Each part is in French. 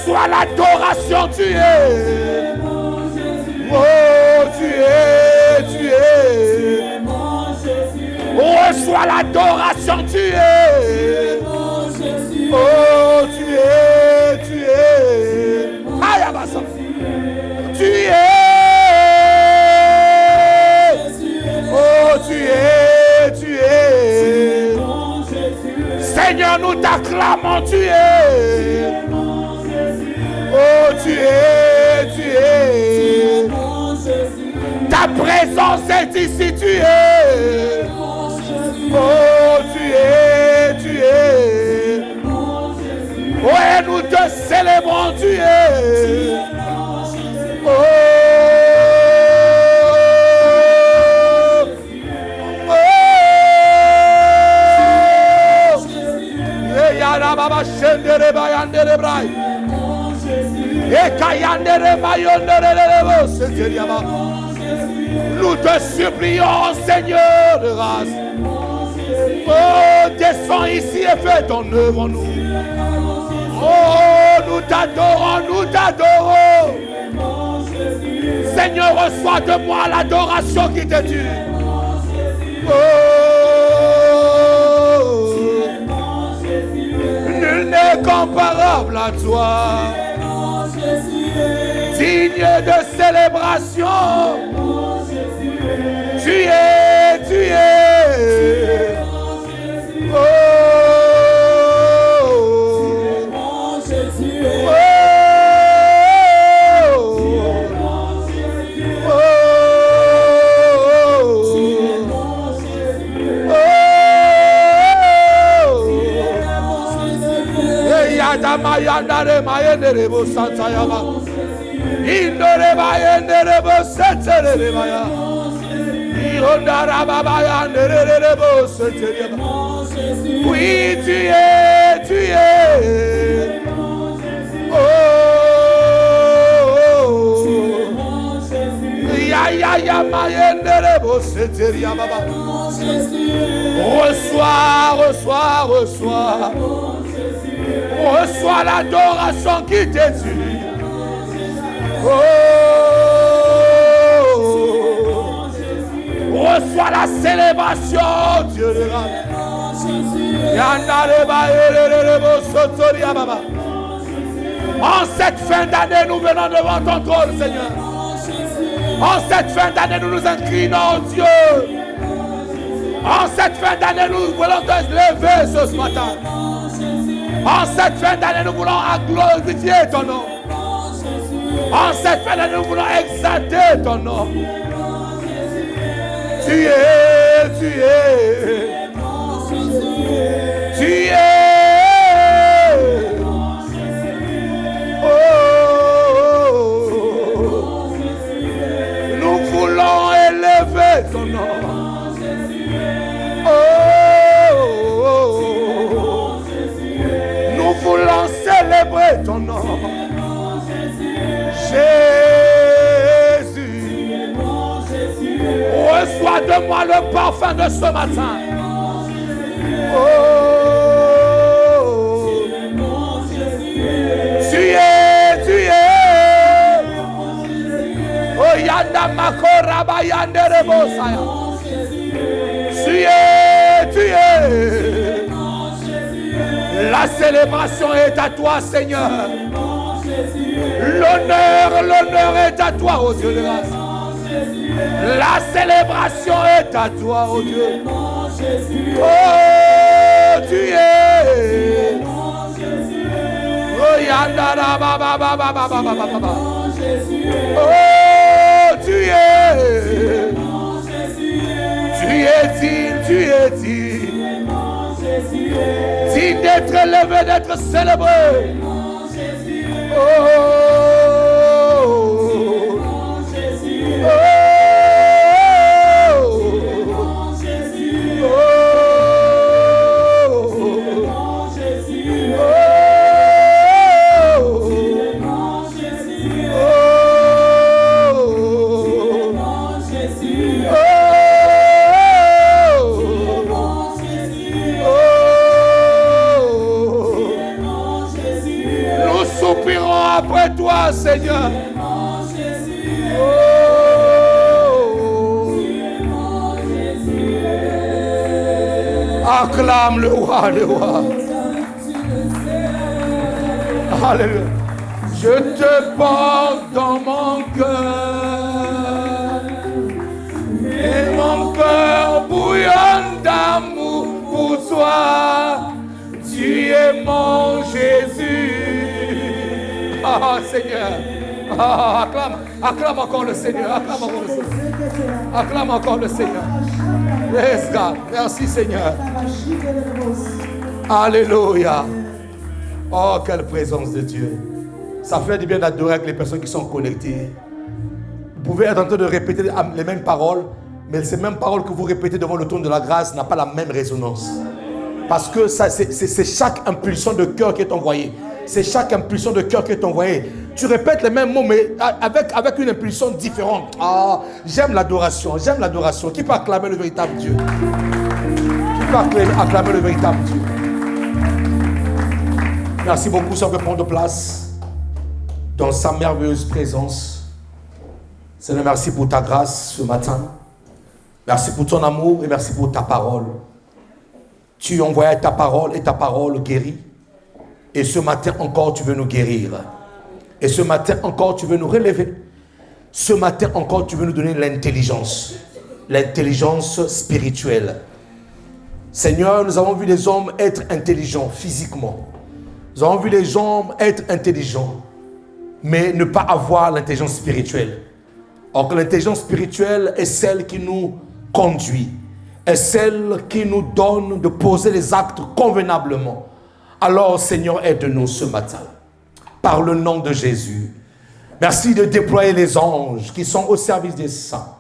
reçois l'adoration, tu es. Oh, tu es, tu es. Reçois l'adoration, tu es. Oh, tu es, tu es. Aïe, Abassa. Tu es. Oh, tu es, tu es. Seigneur, nous t'acclamons, tu es. Oh, tu es, tu es. Ta présence est ici, tu es. Oh, tu es, tu es. Oh, et nous te célébrons, tu es. Oh, oh. Yara baba shendere bayandere brai. Nous te supplions, Seigneur de grâce. Oh, descends ici et fais ton œuvre en nous. Oh, nous t'adorons, nous t'adorons. Seigneur, reçois de moi l'adoration qui t'est due. Oh, nul n'est comparable à toi. Digne de célébration. Tu es, tu es. Oh, Mayandare mayendere bo santaya ba indore mayendere bo setere maya iondara baba yandere bo setere ba. Oui, tu es, tu es. Oh, ya ya ya mayendere bo setere baba. Reçois, reçois, reçois. Reçois l'adoration qui t'est due. Oh, reçois la célébration, Dieu de grâce. En cette fin d'année, nous venons devant ton trône, Seigneur. En cette fin d'année, nous nous inclinons, Dieu. En cette fin d'année, nous voulons te lever ce matin. En cette fin d'année, nous voulons glorifier ton nom. En cette fin d'année, nous voulons exalter ton nom. Tu es, tu es. Tu es. Oh, nous voulons élever ton nom. Nous voulons célébrer ton nom. Jésus, reçois de moi le parfum de ce matin. Oh, tu es, tu es. Oh, yanda makora bayande rebosaya. Tu es, tu es. La célébration est à toi, Seigneur. L'honneur est à toi, oh Dieu de grâce. La célébration est à toi, oh Dieu. Oh, tu es. Oh, yandara baba baba baba baba. Oh, tu es. Tu es digne, tu es digne. Digne d'être élevé, d'être célébré. Oh. après toi, Seigneur. Oh. Acclame le roi des rois. Alléluia. Je te porte dans mon cœur. Et mon cœur bouillonne d'amour pour toi. Tu es mon Jésus. Ah, Seigneur. Ah, acclame encore le Seigneur. Acclame encore le Seigneur. Acclame encore le Seigneur. Yes, God. Merci, Seigneur. Alléluia. Oh, quelle présence de Dieu. Ça fait du bien d'adorer avec les personnes qui sont connectées. Vous pouvez être en train de répéter les mêmes paroles, mais ces mêmes paroles que vous répétez devant le trône de la grâce n'ont pas la même résonance. Parce que c'est chaque impulsion de cœur qui est envoyée. C'est chaque impulsion de cœur qui est envoyée. Tu répètes les mêmes mots, mais avec une impulsion différente. Ah, j'aime l'adoration, j'aime l'adoration. Qui peut acclamer le véritable Dieu? Qui peut acclamer le véritable Dieu? Merci beaucoup, ça peut prendre place dans sa merveilleuse présence. Seigneur, merci pour ta grâce ce matin. Merci pour ton amour et merci pour ta parole. Tu envoyais ta parole et ta parole guérit. Et ce matin encore, tu veux nous guérir. Et ce matin encore, tu veux nous relever. Ce matin encore, tu veux nous donner l'intelligence. L'intelligence spirituelle. Seigneur, nous avons vu des hommes être intelligents physiquement. Nous avons vu les hommes être intelligents, mais ne pas avoir l'intelligence spirituelle. Or que l'intelligence spirituelle est celle qui nous conduit, est celle qui nous donne de poser les actes convenablement. Alors, Seigneur, aide-nous ce matin, par le nom de Jésus. Merci de déployer les anges qui sont au service des saints.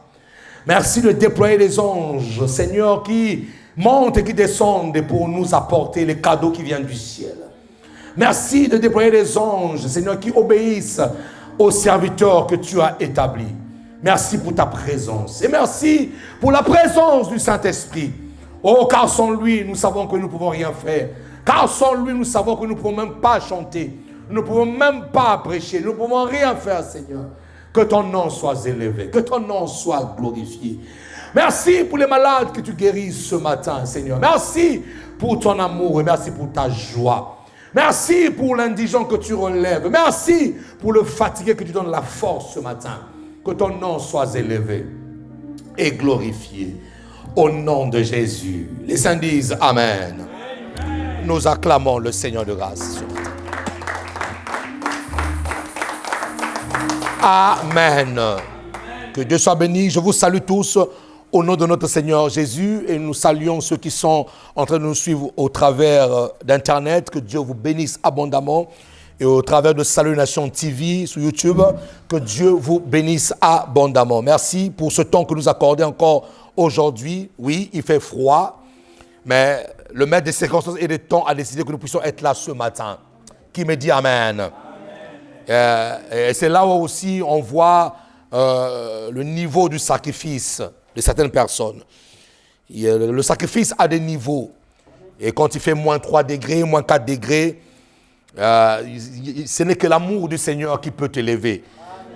Merci de déployer les anges, Seigneur, qui montent et qui descendent pour nous apporter les cadeaux qui viennent du ciel. Merci de déployer les anges, Seigneur, qui obéissent aux serviteurs que tu as établis. Merci pour ta présence. Et merci pour la présence du Saint-Esprit. Oh, car sans lui, nous savons que nous ne pouvons rien faire. Car sans lui, nous savons que nous ne pouvons même pas chanter. Nous ne pouvons même pas prêcher. Nous ne pouvons rien faire, Seigneur. Que ton nom soit élevé. Que ton nom soit glorifié. Merci pour les malades que tu guéris ce matin, Seigneur. Merci pour ton amour et merci pour ta joie. Merci pour l'indigent que tu relèves. Merci pour le fatigué que tu donnes la force ce matin. Que ton nom soit élevé et glorifié. Au nom de Jésus. Les saints disent Amen. Nous acclamons le Seigneur de grâce ce matin. Amen. Que Dieu soit béni. Je vous salue tous au nom de notre Seigneur Jésus et nous saluons ceux qui sont en train de nous suivre au travers d'Internet. Que Dieu vous bénisse abondamment et au travers de Salut Nation TV sur YouTube. Que Dieu vous bénisse abondamment. Merci pour ce temps que nous accordez encore aujourd'hui. Oui, il fait froid, mais le maître des circonstances et des temps a décidé que nous puissions être là ce matin. Qui me dit Amen. Et c'est là où aussi on voit le niveau du sacrifice de certaines personnes. Le sacrifice a des niveaux. Et quand il fait moins 3 degrés, moins 4 degrés, ce n'est que l'amour du Seigneur qui peut t'élever.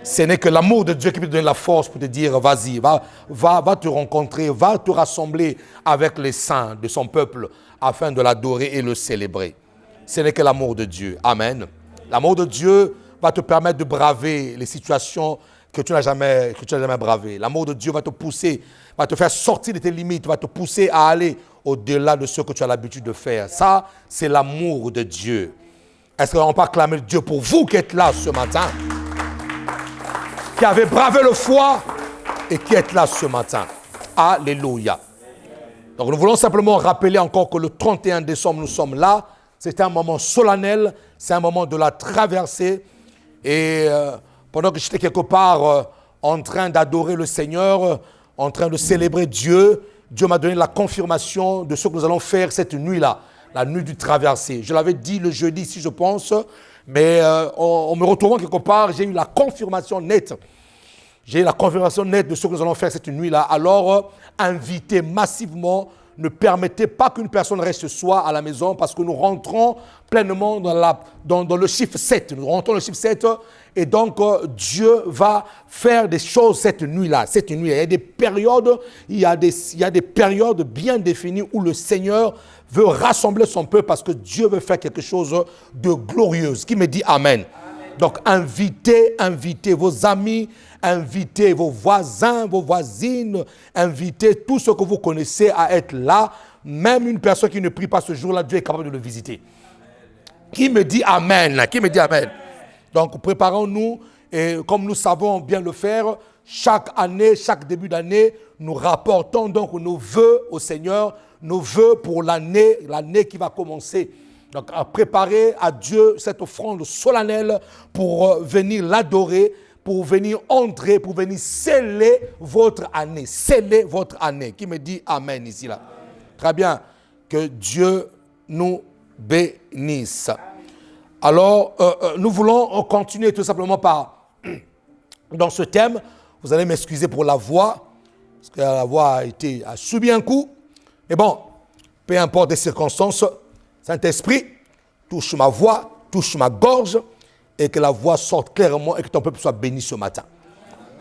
Ce n'est que l'amour de Dieu qui peut te donner la force pour te dire, vas-y, va te rencontrer, va te rassembler avec les saints de son peuple afin de l'adorer et le célébrer. Ce n'est que l'amour de Dieu. Amen. L'amour de Dieu va te permettre de braver les situations que tu n'as jamais bravées. L'amour de Dieu va te pousser, va te faire sortir de tes limites, va te pousser à aller au-delà de ce que tu as l'habitude de faire. Ça, c'est l'amour de Dieu. Est-ce qu'on peut acclamer Dieu pour vous qui êtes là ce matin? Qui avez bravé le froid et qui êtes là ce matin. Alléluia. Donc nous voulons simplement rappeler encore que le 31 décembre, nous sommes là. C'est un moment solennel, c'est un moment de la traversée. Et pendant que j'étais quelque part en train d'adorer le Seigneur, en train de célébrer Dieu, Dieu m'a donné la confirmation de ce que nous allons faire cette nuit-là, la nuit du traversée. Je l'avais dit le jeudi ici, je pense, mais en me retrouvant quelque part, j'ai eu la confirmation nette. J'ai eu la confirmation nette de ce que nous allons faire cette nuit-là. Alors, invitez massivement ne permettez pas qu'une personne reste chez soi à la maison parce que nous rentrons pleinement dans le chiffre 7. Nous rentrons dans le chiffre 7 et donc Dieu va faire des choses cette nuit-là. Cette nuit, il y a des périodes, il y a des périodes bien définies où le Seigneur veut rassembler son peuple parce que Dieu veut faire quelque chose de glorieux. Qui me dit Amen. Donc, invitez vos amis, invitez vos voisins, vos voisines, invitez tous ceux que vous connaissez à être là. Même une personne qui ne prie pas ce jour-là, Dieu est capable de le visiter. Qui me dit Amen? Qui me dit Amen? Donc, préparons-nous et comme nous savons bien le faire, chaque année, chaque début d'année, nous rapportons donc nos vœux au Seigneur, nos vœux pour l'année qui va commencer. Donc, à préparer à Dieu cette offrande solennelle pour venir l'adorer, pour venir entrer, pour venir sceller votre année. Sceller votre année. Qui me dit Amen ici, là? Très bien. Que Dieu nous bénisse. Alors, nous voulons continuer tout simplement dans ce thème. Vous allez m'excuser pour la voix, parce que la voix a subi un coup. Mais bon, peu importe les circonstances, Saint-Esprit, touche ma voix, touche ma gorge, et que la voix sorte clairement et que ton peuple soit béni ce matin.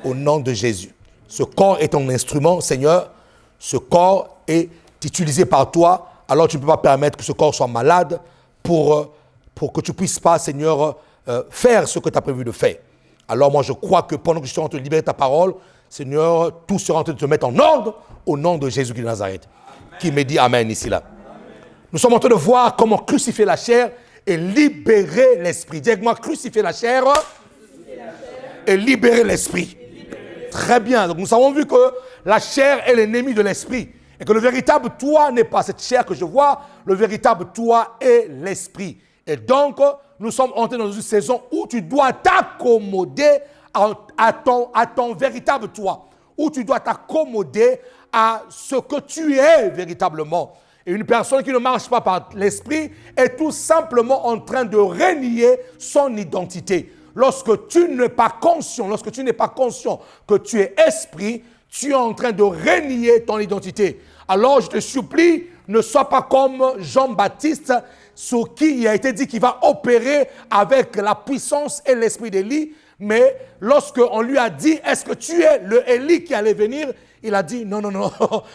Au nom de Jésus. Ce corps est ton instrument, Seigneur. Ce corps est utilisé par toi. Alors tu ne peux pas permettre que ce corps soit malade pour que tu ne puisses pas, Seigneur, faire ce que tu as prévu de faire. Alors moi je crois que pendant que je suis en train de libérer ta parole, Seigneur, tout sera en train de te mettre en ordre au nom de Jésus-Christ de Nazareth. Qui me dit Amen ici là. Nous sommes en train de voir comment crucifier la chair et libérer l'esprit. Dis avec moi, crucifier la chair et libérer l'esprit. Très bien. Donc nous avons vu que la chair est l'ennemi de l'esprit. Et que le véritable toi n'est pas cette chair que je vois. Le véritable toi est l'esprit. Et donc, nous sommes entrés dans une saison où tu dois t'accommoder à ton véritable toi. Où tu dois t'accommoder à ce que tu es véritablement. Et une personne qui ne marche pas par l'esprit est tout simplement en train de renier son identité. Lorsque tu n'es pas conscient que tu es esprit, tu es en train de renier ton identité. Alors je te supplie, ne sois pas comme Jean-Baptiste, sur qui il a été dit qu'il va opérer avec la puissance et l'esprit d'Élie. Mais lorsqu'on lui a dit, est-ce que tu es le Élie qui allait venir? Il a dit, non,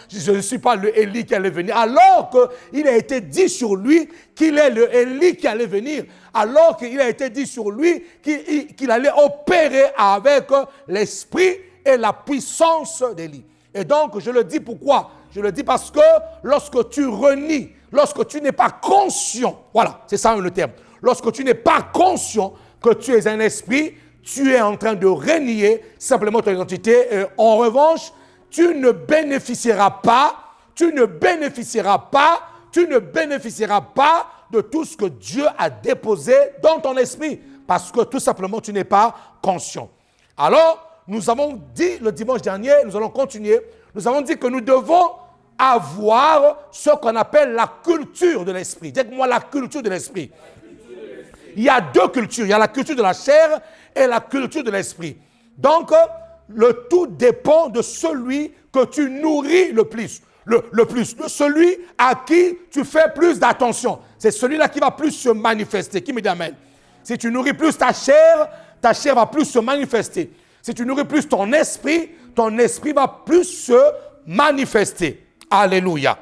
je ne suis pas le Élie qui allait venir. Alors qu'il a été dit sur lui qu'il est le Élie qui allait venir. Alors qu'il a été dit sur lui qu'il allait opérer avec l'esprit et la puissance d'Élie. Et donc, je le dis pourquoi? Je le dis parce que lorsque tu renies, lorsque tu n'es pas conscient, voilà, c'est ça le terme. Lorsque tu n'es pas conscient que tu es un esprit, tu es en train de renier simplement ton identité. Et en revanche, tu ne bénéficieras pas de tout ce que Dieu a déposé dans ton esprit. Parce que tout simplement, tu n'es pas conscient. Alors, nous avons dit le dimanche dernier, nous allons continuer, nous avons dit que nous devons avoir ce qu'on appelle la culture de l'esprit. Dites-moi la culture de l'esprit. Il y a deux cultures. Il y a la culture de la chair et la culture de l'esprit. Donc, le tout dépend de celui que tu nourris le plus. De celui à qui tu fais plus d'attention. C'est celui-là qui va plus se manifester. Qui me dit Amen? Si tu nourris plus ta chair va plus se manifester. Si tu nourris plus ton esprit va plus se manifester. Alléluia.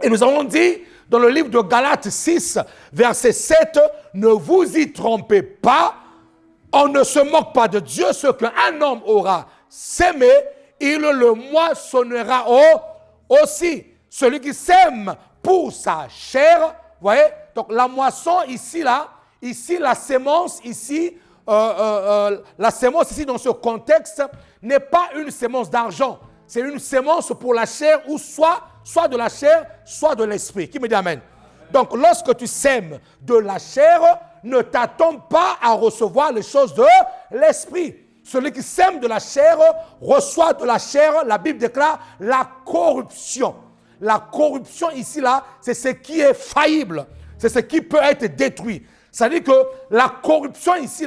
Et nous avons dit dans le livre de Galates 6, verset 7, ne vous y trompez pas, on ne se moque pas de Dieu, ce qu'un homme aura sémé, il le moissonnera aussi. Celui qui sème pour sa chair, vous voyez, donc la moisson ici la sémence ici, la sémence ici dans ce contexte n'est pas une sémence d'argent. C'est une sémence pour la chair ou soit de la chair, soit de l'esprit. Qui me dit Amen? Donc, lorsque tu sèmes de la chair, ne t'attends pas à recevoir les choses de l'esprit. Celui qui sème de la chair reçoit de la chair, la Bible déclare, la corruption. La corruption ici, c'est ce qui est faillible. C'est ce qui peut être détruit. C'est-à-dire que la corruption ici,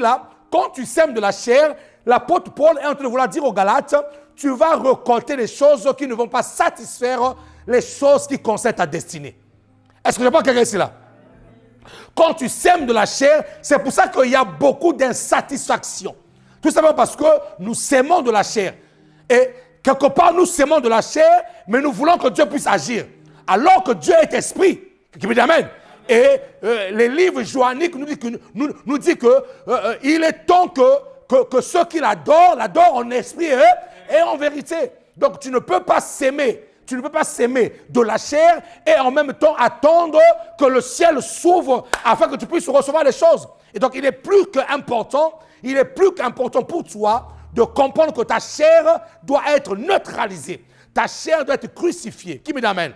quand tu sèmes de la chair, l'apôtre Paul est en train de vouloir dire aux Galates, tu vas récolter les choses qui ne vont pas satisfaire les choses qui concernent ta destinée. Est-ce que je parle quelqu'un ici là? Quand tu sèmes de la chair, c'est pour ça qu'il y a beaucoup d'insatisfaction. Tout simplement parce que nous sèmons de la chair. Et quelque part, nous sèmons de la chair, mais nous voulons que Dieu puisse agir. Alors que Dieu est esprit. Qui me dit amen. Et les livres joanniques nous disent que il est temps que ceux qui l'adorent en esprit et en vérité. Donc tu ne peux pas s'aimer. Tu ne peux pas s'aimer de la chair et en même temps attendre que le ciel s'ouvre afin que tu puisses recevoir les choses. Et donc il est plus qu'important pour toi de comprendre que ta chair doit être neutralisée. Ta chair doit être crucifiée. Qui me dit amen?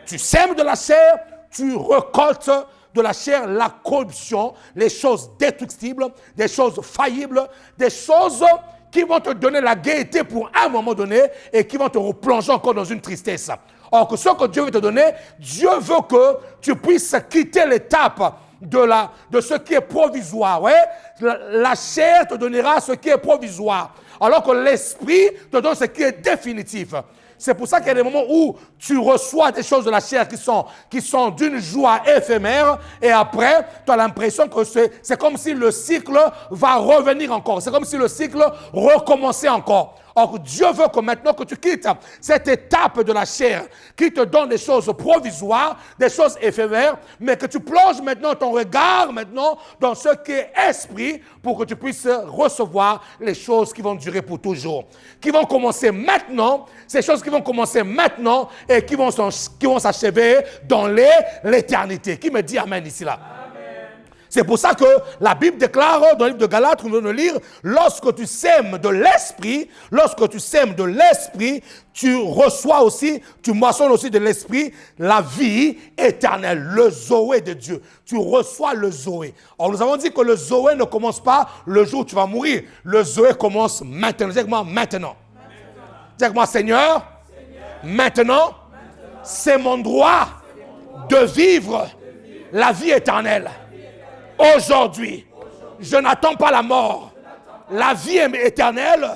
Tu sèmes de la chair, tu récoltes de la chair la corruption, les choses destructibles, des choses faillibles, des choses qui vont te donner la gaieté pour un moment donné et qui vont te replonger encore dans une tristesse. Or que ce que Dieu veut te donner, Dieu veut que tu puisses quitter l'étape de ce qui est provisoire. Ouais? La chair te donnera ce qui est provisoire, alors que l'esprit te donne ce qui est définitif. C'est pour ça qu'il y a des moments où tu reçois des choses de la chair qui sont d'une joie éphémère et après, tu as l'impression que c'est comme si le cycle va revenir encore. C'est comme si le cycle recommençait encore. Or, Dieu veut que maintenant que tu quittes cette étape de la chair qui te donne des choses provisoires, des choses éphémères, mais que tu plonges maintenant ton regard maintenant dans ce qui est esprit pour que tu puisses recevoir les choses qui vont durer pour toujours. Qui vont commencer maintenant, ces choses qui vont commencer maintenant et qui vont s'achever dans l'éternité. Qui me dit amen ici là? C'est pour ça que la Bible déclare dans le livre de Galates, nous venons de lire, lorsque tu sèmes de l'esprit, tu reçois aussi, tu moissonnes aussi de l'esprit la vie éternelle, le Zoé de Dieu. Tu reçois le Zoé. Or, nous avons dit que le Zoé ne commence pas le jour où tu vas mourir. Le Zoé commence maintenant. Dis-moi maintenant. Dis-moi Seigneur, maintenant, c'est mon droit de vivre la vie éternelle. Aujourd'hui, je n'attends pas la mort. La vie éternelle,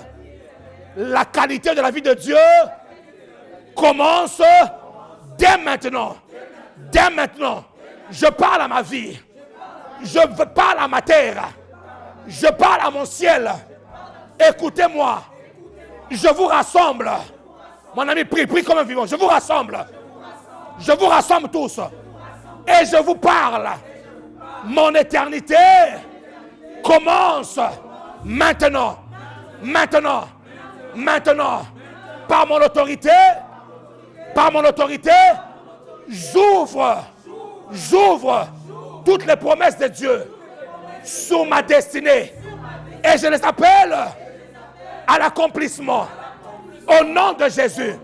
la qualité de la vie de Dieu commence dès maintenant. Dès maintenant, je parle à ma vie. Je parle à ma terre. Je parle à mon ciel. Écoutez-moi. Je vous rassemble. Mon ami, prie comme un vivant. Je vous rassemble. Je vous rassemble tous. Et je vous parle. Mon éternité commence maintenant, par mon autorité, j'ouvre toutes les promesses de Dieu sur ma destinée et je les appelle à l'accomplissement. Au nom de Jésus,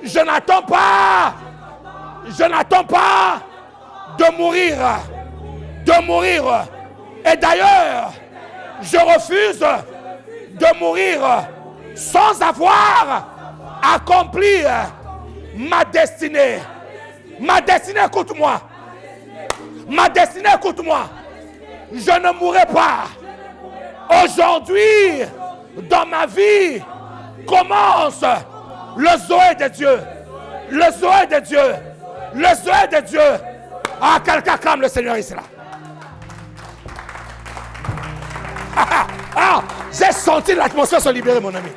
je n'attends pas de mourir. Et d'ailleurs, je refuse de mourir sans avoir accompli ma destinée. Ma destinée, écoute-moi. Je ne mourrai pas. Aujourd'hui, dans ma vie, commence le Zoé de Dieu. Ah, quelqu'un clame le Seigneur ici là. J'ai senti l'atmosphère se libérer, mon ami.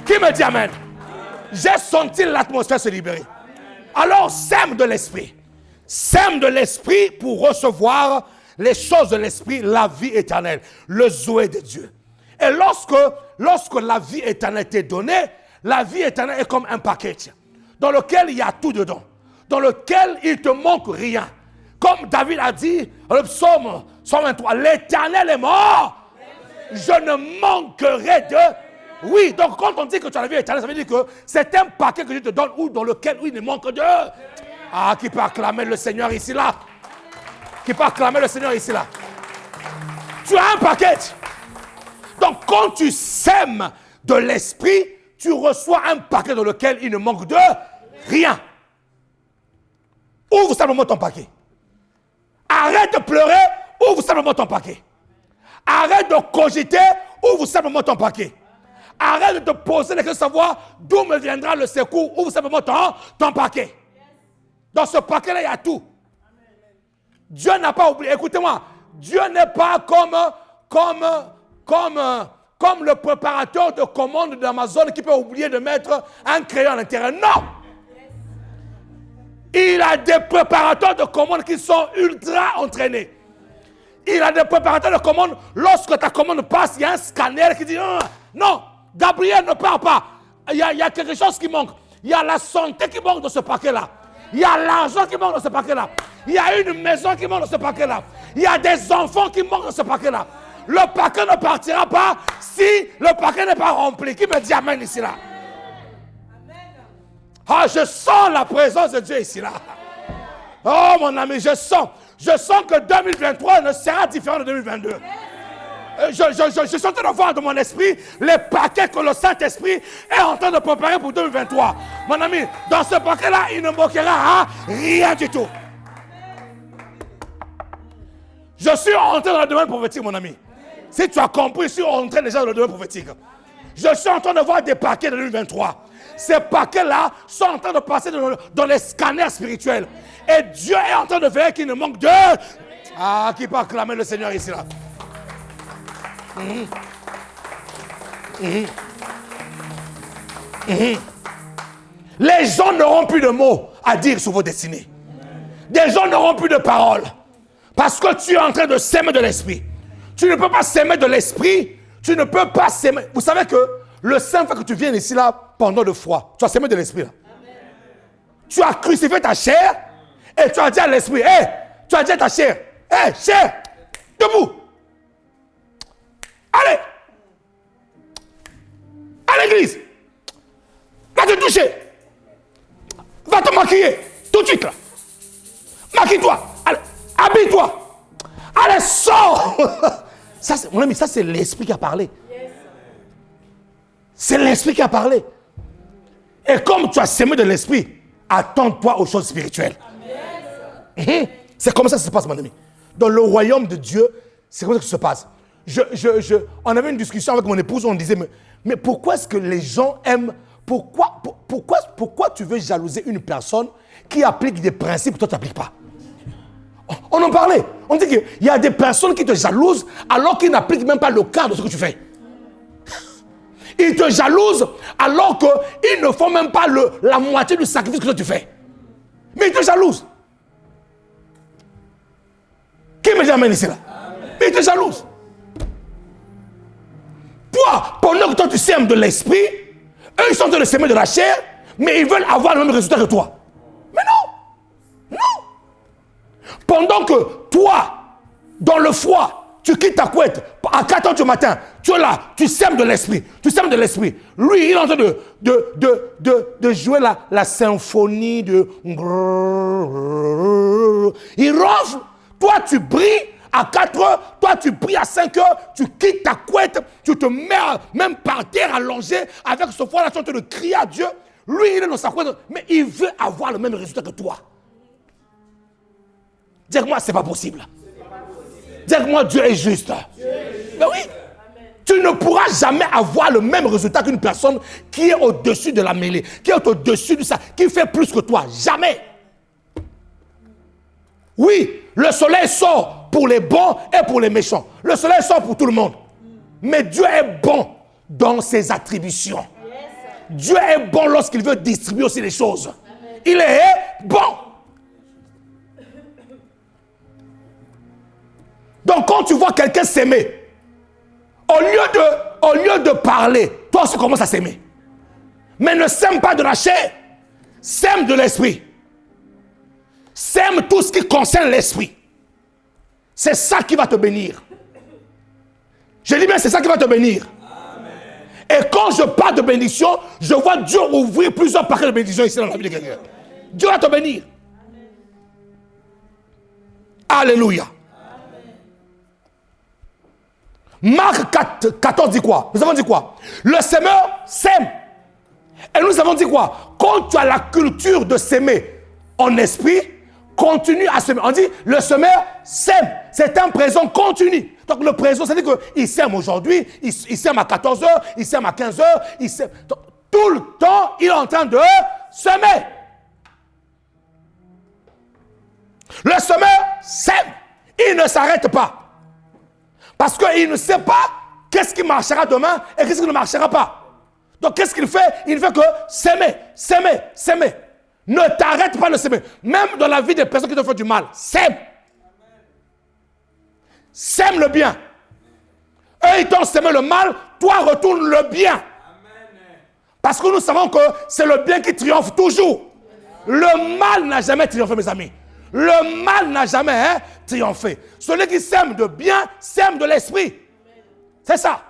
Qui me dit amen? J'ai senti l'atmosphère se libérer. Alors, sème de l'esprit. Sème de l'esprit pour recevoir les choses de l'esprit, la vie éternelle, le Zoé de Dieu. Et lorsque la vie éternelle t'est donnée, la vie éternelle est comme un package dans lequel il y a tout dedans, dans lequel il ne te manque rien. Comme David a dit dans le psaume 123, l'Éternel est mort, je ne manquerai de... Oui, donc quand on dit que tu as la vie éternelle, ça veut dire que c'est un paquet que Dieu te donne ou dans lequel il ne manque de... Ah, qui peut acclamer le Seigneur ici là? Tu as un paquet. Donc quand tu sèmes de l'esprit, tu reçois un paquet dans lequel il ne manque de rien. Ouvre simplement ton paquet. Arrête de pleurer, ouvre simplement ton paquet. Arrête de cogiter, ouvre simplement ton paquet. Arrête de te poser les questions de savoir d'où me viendra le secours ou simplement ton paquet. Dans ce paquet-là, il y a tout. Dieu n'a pas oublié. Écoutez-moi, Dieu n'est pas comme le préparateur de commandes d'Amazon qui peut oublier de mettre un crayon à l'intérieur. Non! Il a des préparateurs de commandes qui sont ultra entraînés. Il a des préparateurs de commandes. Lorsque ta commande passe, il y a un scanner qui dit non, Gabriel ne part pas. Il y a quelque chose qui manque. Il y a la santé qui manque dans ce paquet-là. Il y a l'argent qui manque dans ce paquet-là. Il y a une maison qui manque dans ce paquet-là. Il y a des enfants qui manquent dans ce paquet-là. Le paquet ne partira pas si le paquet n'est pas rempli. Qui me dit amen ici là? Ah, je sens la présence de Dieu ici là. Oh mon ami, je sens que 2023 ne sera différent de 2022. Je suis en train de voir dans mon esprit les paquets que le Saint-Esprit est en train de préparer pour 2023. Mon ami, dans ce paquet-là, il ne manquera rien du tout. Je suis entré dans le domaine prophétique, mon ami. Si tu as compris, je suis entré déjà dans le domaine prophétique. Je suis en train de voir des paquets de 2023. Ces paquets-là sont en train de passer dans les scanners spirituels. Et Dieu est en train de faire qu'il ne manque de... Ah, qui peut acclamer le Seigneur ici là. Les gens n'auront plus de mots à dire sur vos destinées. Des gens n'auront plus de paroles. Parce que tu es en train de s'aimer de l'esprit. Tu ne peux pas s'aimer de l'esprit. Tu ne peux pas s'aimer. Vous savez que le simple fait que tu viennes ici là pendant le froid, tu as s'aimé de l'esprit là. Tu as crucifié ta chair et tu as dit à l'esprit, tu as dit à ta chair, chair, debout. Allez. À l'église. Va te toucher. Va te maquiller. Tout de suite là. Maquille-toi. Allez. Habille-toi. Allez, sors. Ça, mon ami, ça c'est l'esprit qui a parlé. C'est l'esprit qui a parlé. Et comme tu as sémé de l'esprit, attends-toi aux choses spirituelles. C'est comme ça que ça se passe, mon ami. Dans le royaume de Dieu, c'est comme ça que ça se passe. On avait une discussion avec mon épouse, on disait, mais pourquoi est-ce que les gens aiment, pourquoi tu veux jalouser une personne qui applique des principes que toi tu n'appliques pas? On en parlait. On dit qu'il y a des personnes qui te jalousent alors qu'ils n'appliquent même pas le cadre de ce que tu fais. Ils te jalousent alors qu'ils ne font même pas la moitié du sacrifice que toi tu fais. Mais ils te jalousent. Qui me dit amen ici là? Mais ils te jalousent. Toi, pendant que toi tu sèmes de l'esprit, eux ils sont en train de s'aimer de la chair, mais ils veulent avoir le même résultat que toi. Mais non! Non! Pendant que toi, dans le froid, tu quittes ta couette à 4 h du matin, tu es là, tu sèmes de l'esprit, tu sèmes de l'esprit. Lui, il est en train de jouer la symphonie de... Il ronfle, toi tu brilles à 4 h, toi tu brilles à 5 h, tu quittes ta couette, tu te mets même par terre allongé avec ce froid-là, tu es en train de crier à Dieu. Lui, il est dans sa couette, mais il veut avoir le même résultat que toi. Dis-moi, c'est pas possible. Dis-moi, Dieu est juste. Mais oui. Tu ne pourras jamais avoir le même résultat qu'une personne qui est au-dessus de la mêlée, qui est au-dessus de ça, qui fait plus que toi. Jamais. Oui, le soleil sort pour les bons et pour les méchants. Le soleil sort pour tout le monde. Mais Dieu est bon dans ses attributions. Dieu est bon lorsqu'il veut distribuer aussi les choses. Il est bon. Donc quand tu vois quelqu'un s'aimer, au lieu de parler, toi tu commences à s'aimer. Mais ne sème pas de la chair, sème de l'esprit. Sème tout ce qui concerne l'esprit. C'est ça qui va te bénir. Je dis bien, c'est ça qui va te bénir. Amen. Et quand je parle de bénédiction, je vois Dieu ouvrir plusieurs paquets de bénédiction ici dans la vie de quelqu'un. Dieu va te bénir. Amen. Alléluia. Marc 14 dit quoi? Nous avons dit quoi? Le semeur sème. Et nous avons dit quoi? Quand tu as la culture de s'aimer en esprit, continue à semer. On dit, le semeur sème. C'est un présent continu. Donc le présent, c'est-à-dire qu'il sème aujourd'hui, il sème à 14h, il sème à 15h, il sème. Donc, tout le temps, il est en train de semer. Le semeur sème. Il ne s'arrête pas. Parce qu'il ne sait pas qu'est-ce qui marchera demain et qu'est-ce qui ne marchera pas. Donc qu'est-ce qu'il fait? Il ne fait que s'aimer, s'aimer, s'aimer. Ne t'arrête pas de s'aimer. Même dans la vie des personnes qui te font du mal, sème. Sème le bien. Eux, ils t'ont sémé le mal, toi, retourne le bien. Parce que nous savons que c'est le bien qui triomphe toujours. Le mal n'a jamais triomphé, mes amis. Le mal n'a jamais triomphé. Celui qui sème de bien, sème de l'esprit. C'est ça.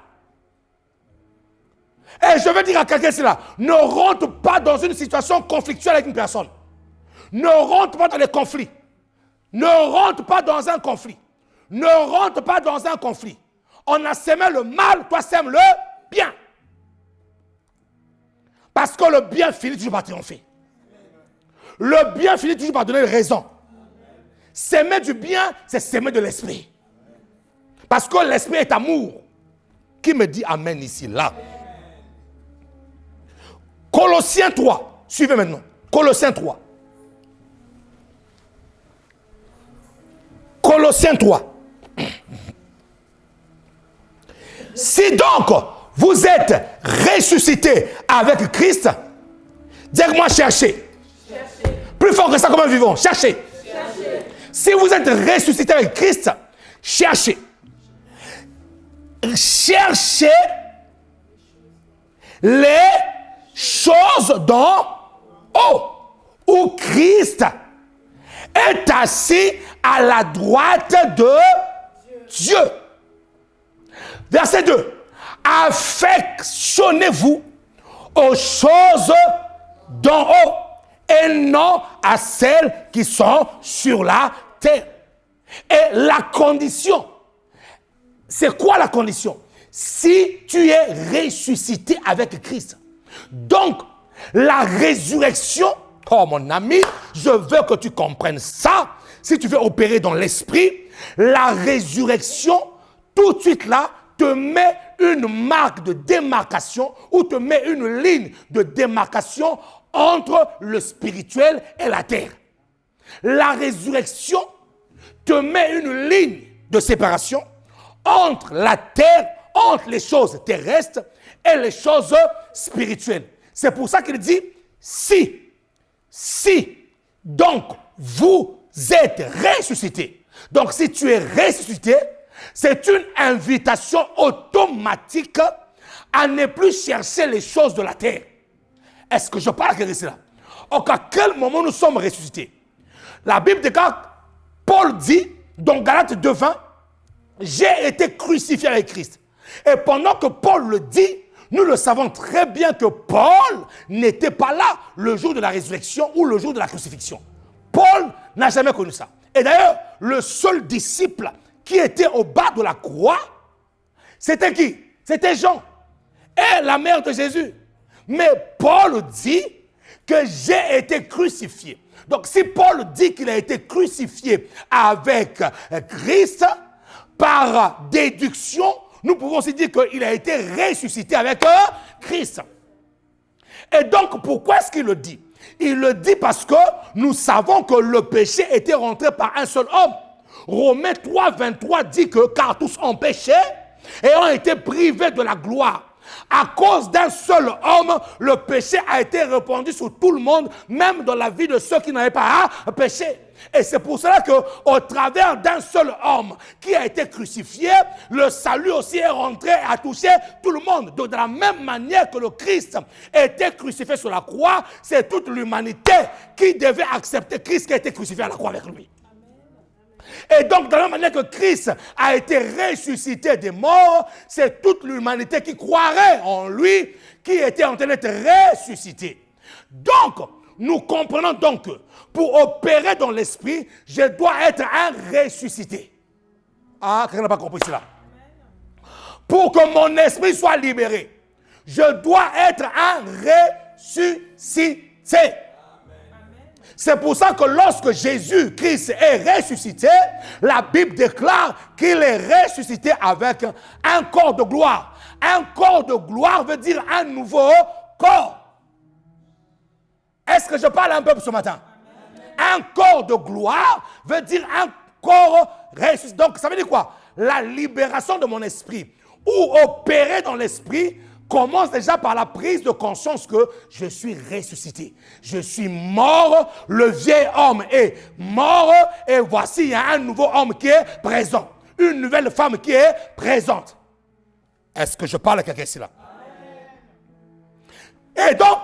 Et je veux dire à quelqu'un cela, ne rentre pas dans une situation conflictuelle avec une personne. Ne rentre pas dans les conflits. Ne rentre pas dans un conflit. Ne rentre pas dans un conflit. On a sémé le mal, toi sème le bien. Parce que le bien finit toujours par triompher. Le bien finit toujours par donner raison. S'aimer du bien, c'est s'aimer de l'esprit. Parce que l'esprit est amour. Qui me dit amen ici, là? Colossiens 3. Suivez maintenant. Colossiens 3. Colossiens 3. Si donc vous êtes ressuscité avec Christ, dites-moi cherchez. Plus fort que ça, comment vivons? Cherchez. Si vous êtes ressuscité avec Christ, cherchez. Cherchez les choses d'en haut, où Christ est assis à la droite de Dieu. Verset 2. Affectionnez-vous aux choses d'en haut et non à celles qui sont sur la terre. Et la condition, c'est quoi la condition? Si tu es ressuscité avec Christ, donc la résurrection, oh mon ami, je veux que tu comprennes ça. Si tu veux opérer dans l'esprit, la résurrection, tout de suite là, te met une marque de démarcation ou te met une ligne de démarcation entre le spirituel et la terre. La résurrection te met une ligne de séparation entre la terre, entre les choses terrestres et les choses spirituelles. C'est pour ça qu'il dit, si, donc vous êtes ressuscité. Donc si tu es ressuscité, c'est une invitation automatique à ne plus chercher les choses de la terre. Est-ce que je parle à quelqu'un ici là? À quel moment nous sommes ressuscités? La Bible déclare, Paul dit, dans Galates 2:20, j'ai été crucifié avec Christ. Et pendant que Paul le dit, nous le savons très bien que Paul n'était pas là le jour de la résurrection ou le jour de la crucifixion. Paul n'a jamais connu ça. Et d'ailleurs, le seul disciple qui était au bas de la croix, c'était qui? C'était Jean et la mère de Jésus. Mais Paul dit que j'ai été crucifié. Donc si Paul dit qu'il a été crucifié avec Christ, par déduction, nous pouvons aussi dire qu'il a été ressuscité avec Christ. Et donc pourquoi est-ce qu'il le dit? Il le dit parce que nous savons que le péché était rentré par un seul homme. Romains 3:23 dit que car tous ont péché et ont été privés de la gloire. À cause d'un seul homme, le péché a été répandu sur tout le monde, même dans la vie de ceux qui n'avaient pas péché. Et c'est pour cela qu'au travers d'un seul homme qui a été crucifié, le salut aussi est rentré et a touché tout le monde. Donc de la même manière que le Christ était crucifié sur la croix, c'est toute l'humanité qui devait accepter Christ qui a été crucifié à la croix avec lui. Et donc, de la même manière que Christ a été ressuscité des morts, c'est toute l'humanité qui croirait en lui, qui était en train d'être ressuscité. Donc, nous comprenons donc que pour opérer dans l'esprit, je dois être un ressuscité. Ah, quelqu'un n'a pas compris cela. Pour que mon esprit soit libéré, je dois être un ressuscité. C'est pour ça que lorsque Jésus-Christ est ressuscité, la Bible déclare qu'il est ressuscité avec un corps de gloire. Un corps de gloire veut dire un nouveau corps. Est-ce que je parle un peu ce matin? Un corps de gloire veut dire un corps ressuscité. Donc ça veut dire quoi? La libération de mon esprit ou opérer dans l'esprit commence déjà par la prise de conscience que je suis ressuscité. Je suis mort, le vieil homme est mort et voici il y a un nouveau homme qui est présent. Une nouvelle femme qui est présente. Est-ce que je parle à quelqu'un ici là? Et donc,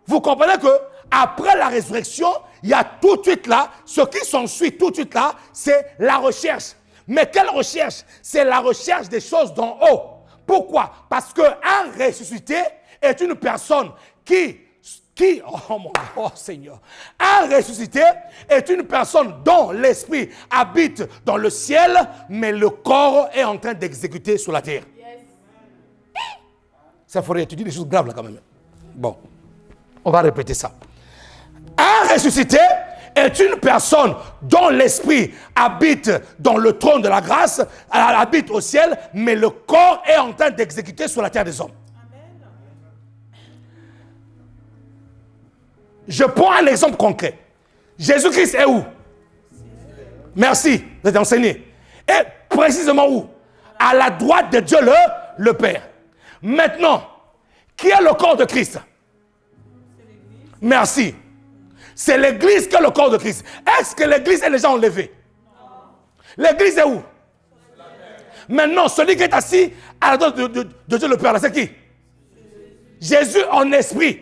vous comprenez que après la résurrection, il y a tout de suite là, ce qui s'ensuit tout de suite là, c'est la recherche. Mais quelle recherche? C'est la recherche des choses d'en haut. Pourquoi? Parce qu'un ressuscité est une personne qui, oh mon oh Seigneur, un ressuscité est une personne dont l'esprit habite dans le ciel, mais le corps est en train d'exécuter sur la terre. Ça faudrait étudier des choses graves là quand même. Bon, on va répéter ça. Un ressuscité est une personne dont l'esprit habite dans le trône de la grâce, habite au ciel, mais le corps est en train d'exécuter sur la terre des hommes. Amen. Je prends un exemple concret. Jésus-Christ est où? Merci, vous êtes enseigné. Et précisément où? À la droite de Dieu le Père. Maintenant, qui est le corps de Christ? Merci. C'est l'église qui est le corps de Christ. Est-ce que l'église est déjà enlevée? L'église est où? Maintenant, celui qui est assis à la droite de Dieu le Père, c'est qui? Jésus en esprit.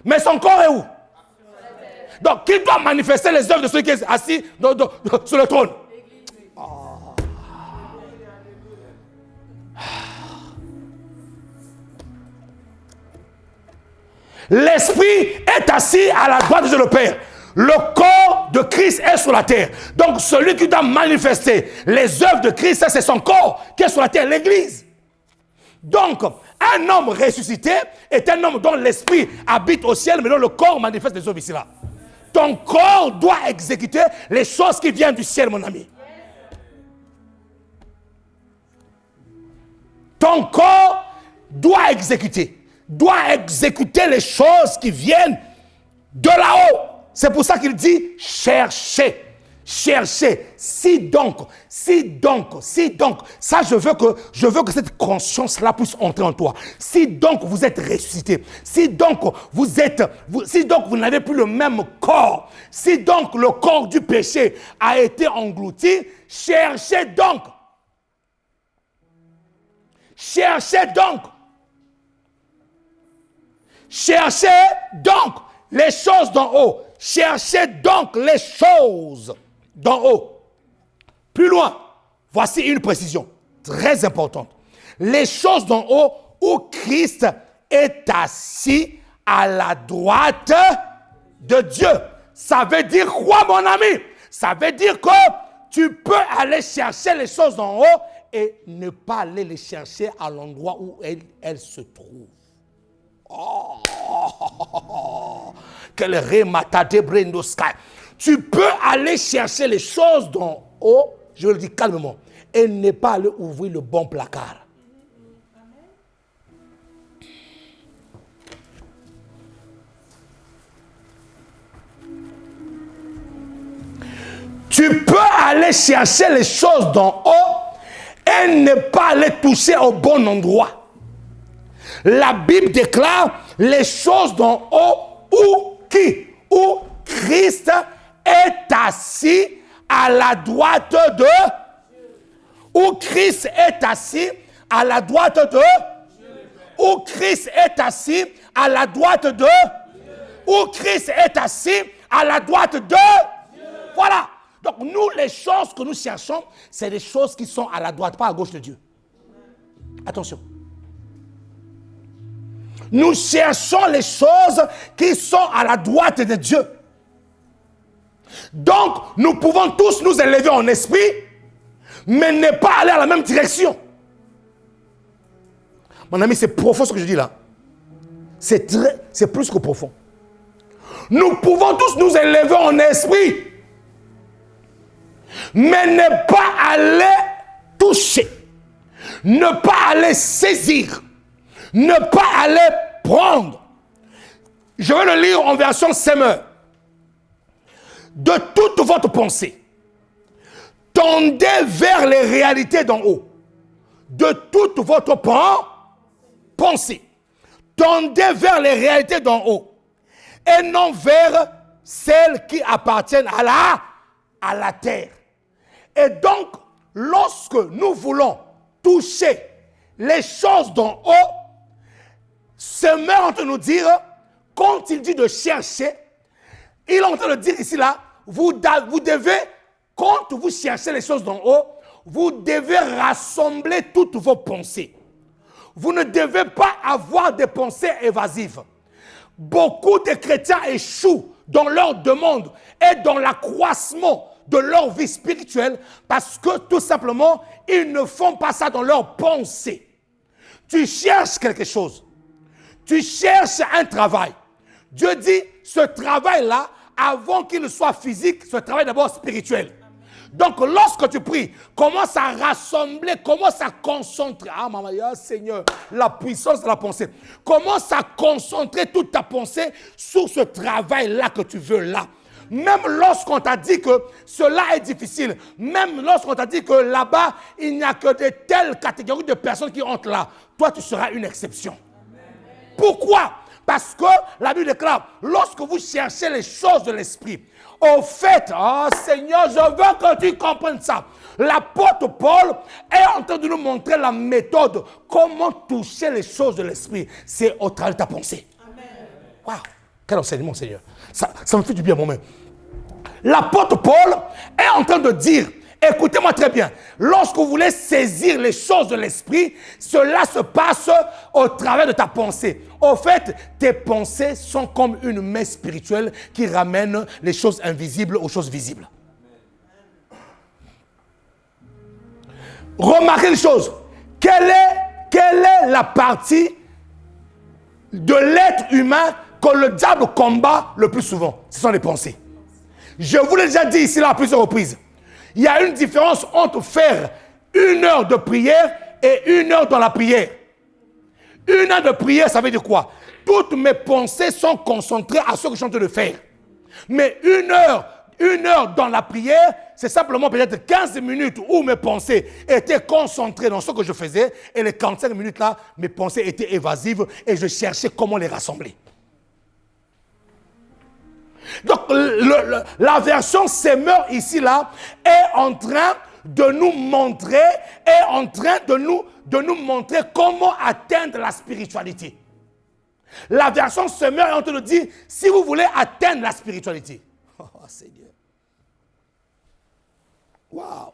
Mais son corps est où? Donc, qui doit manifester les œuvres de celui qui est assis sur le trône? L'esprit est assis à la droite de Dieu le Père. Le corps de Christ est sur la terre. Donc celui qui doit manifester les œuvres de Christ, c'est son corps qui est sur la terre, l'église. Donc, un homme ressuscité est un homme dont l'esprit habite au ciel, mais dont le corps manifeste les œuvres ici-là. Ton corps doit exécuter les choses qui viennent du ciel, mon ami. Ton corps doit exécuter les choses qui viennent de là-haut. C'est pour ça qu'il dit cherchez. Cherchez. Si donc, ça je veux que cette conscience-là puisse entrer en toi. Si donc vous êtes ressuscité, si donc vous n'avez plus le même corps, si donc le corps du péché a été englouti, cherchez donc. Cherchez donc. Cherchez donc les choses d'en haut. Cherchez donc les choses d'en haut. Plus loin, voici une précision très importante. Les choses d'en haut où Christ est assis à la droite de Dieu. Ça veut dire quoi, mon ami? Ça veut dire que tu peux aller chercher les choses d'en haut et ne pas aller les chercher à l'endroit où elles se trouvent. Oh, quel rematade brendoska. Tu peux aller chercher les choses d'en haut, je le dis calmement, et ne pas aller ouvrir le bon placard. Tu peux aller chercher les choses d'en haut et ne pas les toucher au bon endroit. La Bible déclare les choses d'en haut où Christ est assis à la droite de où Christ est assis à la droite de où Christ est assis à la droite de où Christ est assis à la droite de voilà. Donc nous, les choses que nous cherchons, c'est des choses qui sont à la droite, pas à gauche de Dieu. Attention. Nous cherchons les choses qui sont à la droite de Dieu. Donc, nous pouvons tous nous élever en esprit, mais ne pas aller à la même direction. Mon ami, c'est profond ce que je dis là. C'est plus que profond. Nous pouvons tous nous élever en esprit, mais ne pas aller toucher, ne pas aller saisir, ne pas aller prendre. Je vais le lire en version Semeur. De toute votre pensée, tendez vers les réalités d'en haut. De toute votre pensée, tendez vers les réalités d'en haut. Et non vers celles qui appartiennent à la terre. Et donc, lorsque nous voulons toucher les choses d'en haut, Semeur est en train de nous dire, quand il dit de chercher, il est en train de dire ici là, vous devez, quand vous cherchez les choses d'en haut, vous devez rassembler toutes vos pensées. Vous ne devez pas avoir des pensées évasives. Beaucoup de chrétiens échouent dans leur demande et dans l'accroissement de leur vie spirituelle parce que tout simplement, ils ne font pas ça dans leurs pensées. Tu cherches quelque chose. Tu cherches un travail. Dieu dit, ce travail-là, avant qu'il soit physique, ce travail d'abord spirituel. Donc, lorsque tu pries, commence à rassembler, commence à concentrer. Ah, maman, Seigneur, la puissance de la pensée. Commence à concentrer toute ta pensée sur ce travail-là que tu veux là. Même lorsqu'on t'a dit que cela est difficile, même lorsqu'on t'a dit que là-bas, il n'y a que de telles catégories de personnes qui entrent là, toi, tu seras une exception. Pourquoi? Parce que la Bible déclare, lorsque vous cherchez les choses de l'esprit, au fait, oh Seigneur, je veux que tu comprennes ça. L'apôtre Paul est en train de nous montrer la méthode, comment toucher les choses de l'esprit. C'est au travers de ta pensée. Waouh, quel enseignement, Seigneur. Ça me fait du bien moi-même. L'apôtre Paul est en train de dire, écoutez-moi très bien, lorsque vous voulez saisir les choses de l'esprit, cela se passe au travers de ta pensée. Au fait, tes pensées sont comme une main spirituelle qui ramène les choses invisibles aux choses visibles. Remarquez une chose, quelle est la partie de l'être humain que le diable combat le plus souvent? Ce sont les pensées. Je vous l'ai déjà dit ici là à plusieurs reprises. Il y a une différence entre faire 1 heure de prière et 1 heure dans la prière. 1 heure de prière, ça veut dire quoi? Toutes mes pensées sont concentrées à ce que je suis en train de faire. Mais 1 heure dans la prière, c'est simplement peut-être 15 minutes où mes pensées étaient concentrées dans ce que je faisais. Et les 45 minutes là, mes pensées étaient évasives et je cherchais comment les rassembler. Donc, la version Semeur ici là est en train de nous montrer, montrer comment atteindre la spiritualité. La version Semeur est en train de dire, si vous voulez atteindre la spiritualité. Oh Seigneur. Waouh.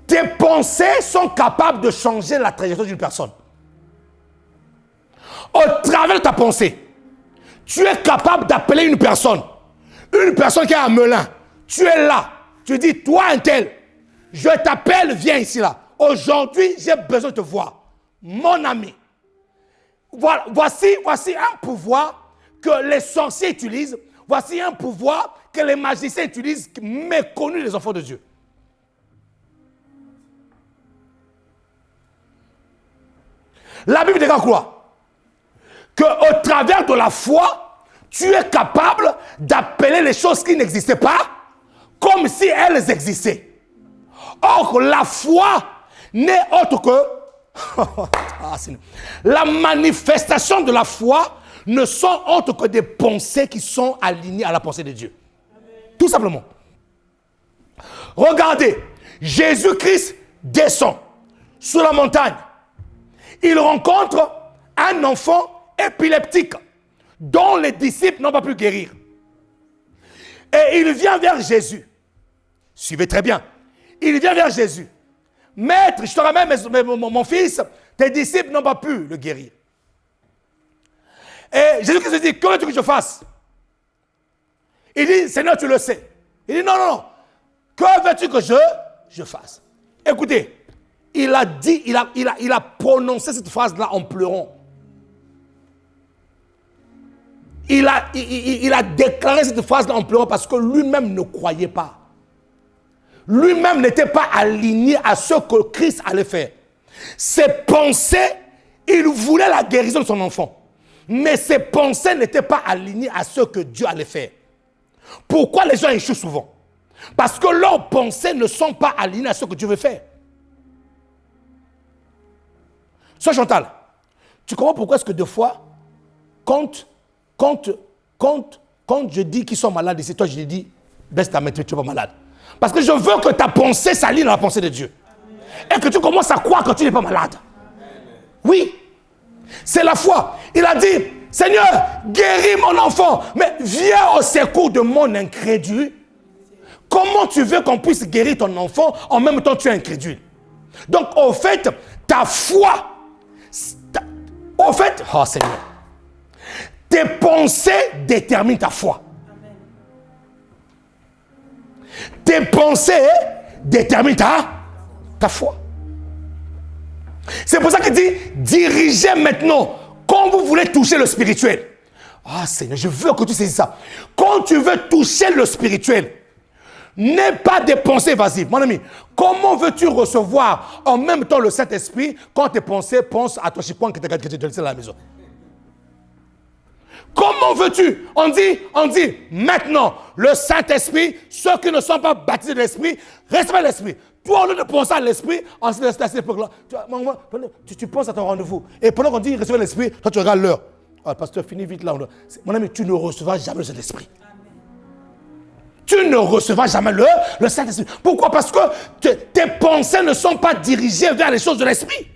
Tes pensées sont capables de changer la trajectoire d'une personne. Au travers de ta pensée, tu es capable d'appeler une personne qui est à Melun. Tu es là, tu dis, toi un tel, je t'appelle, viens ici là. Aujourd'hui, j'ai besoin de te voir. Mon ami. Voilà, voici un pouvoir que les sorciers utilisent. Voici un pouvoir que les magiciens utilisent, méconnus des enfants de Dieu. La Bible dit quoi? Qu'au travers de la foi, tu es capable d'appeler les choses qui n'existaient pas comme si elles existaient. Or, la foi n'est autre que... la manifestation de la foi ne sont autres que des pensées qui sont alignées à la pensée de Dieu. Tout simplement. Regardez, Jésus-Christ descend sur la montagne. Il rencontre un enfant épileptique dont les disciples n'ont pas pu guérir. Et il vient vers Jésus. Suivez très bien. Il vient vers Jésus. Maître, je te ramène mon fils, tes disciples n'ont pas pu le guérir. Et Jésus se dit, que veux-tu que je fasse? Il dit, Seigneur, tu le sais. Il dit, non. Que veux-tu que je fasse? Écoutez, il a dit, il a prononcé cette phrase-là en pleurant. il a déclaré cette phrase-là en pleurant parce que lui-même ne croyait pas. Lui-même n'était pas aligné à ce que Christ allait faire. Ses pensées, il voulait la guérison de son enfant. Mais ses pensées n'étaient pas alignées à ce que Dieu allait faire. Pourquoi les gens échouent souvent? Parce que leurs pensées ne sont pas alignées à ce que Dieu veut faire. Sois Chantal, tu comprends pourquoi est-ce que des fois, quand je dis qu'ils sont malades, et c'est toi je lui dis, baisse ta main, tu n'es pas malade. Parce que je veux que ta pensée s'aligne à la pensée de Dieu. Et que tu commences à croire que tu n'es pas malade. Oui, c'est la foi. Il a dit, Seigneur, guéris mon enfant, mais viens au secours de mon incrédule. Comment tu veux qu'on puisse guérir ton enfant en même temps que tu es incrédule? Donc, au fait, ta foi, oh Seigneur, tes pensées déterminent ta foi. Tes pensées déterminent ta foi. C'est pour ça qu'il dit, dirigez maintenant, quand vous voulez toucher le spirituel. Ah Seigneur, je veux que tu saisisses ça. Quand tu veux toucher le spirituel, n'aie pas des pensées évasives. Mon ami, comment veux-tu recevoir en même temps le Saint-Esprit quand tes pensées pensent à ton chipon que tu as laissé à la maison? Comment veux-tu? On dit, maintenant, le Saint-Esprit, ceux qui ne sont pas baptisés de l'Esprit, respectent l'Esprit. Toi, au lieu de penser à l'Esprit, à cette époque-là, tu penses à ton rendez-vous. Et pendant qu'on dit recevez l'Esprit, toi tu regardes l'heure. Ah, pasteur, finis vite là. Mon ami, tu ne recevras jamais cet esprit. Tu ne recevras jamais le Saint-Esprit. Pourquoi? Parce que tes pensées ne sont pas dirigées vers les choses de l'Esprit.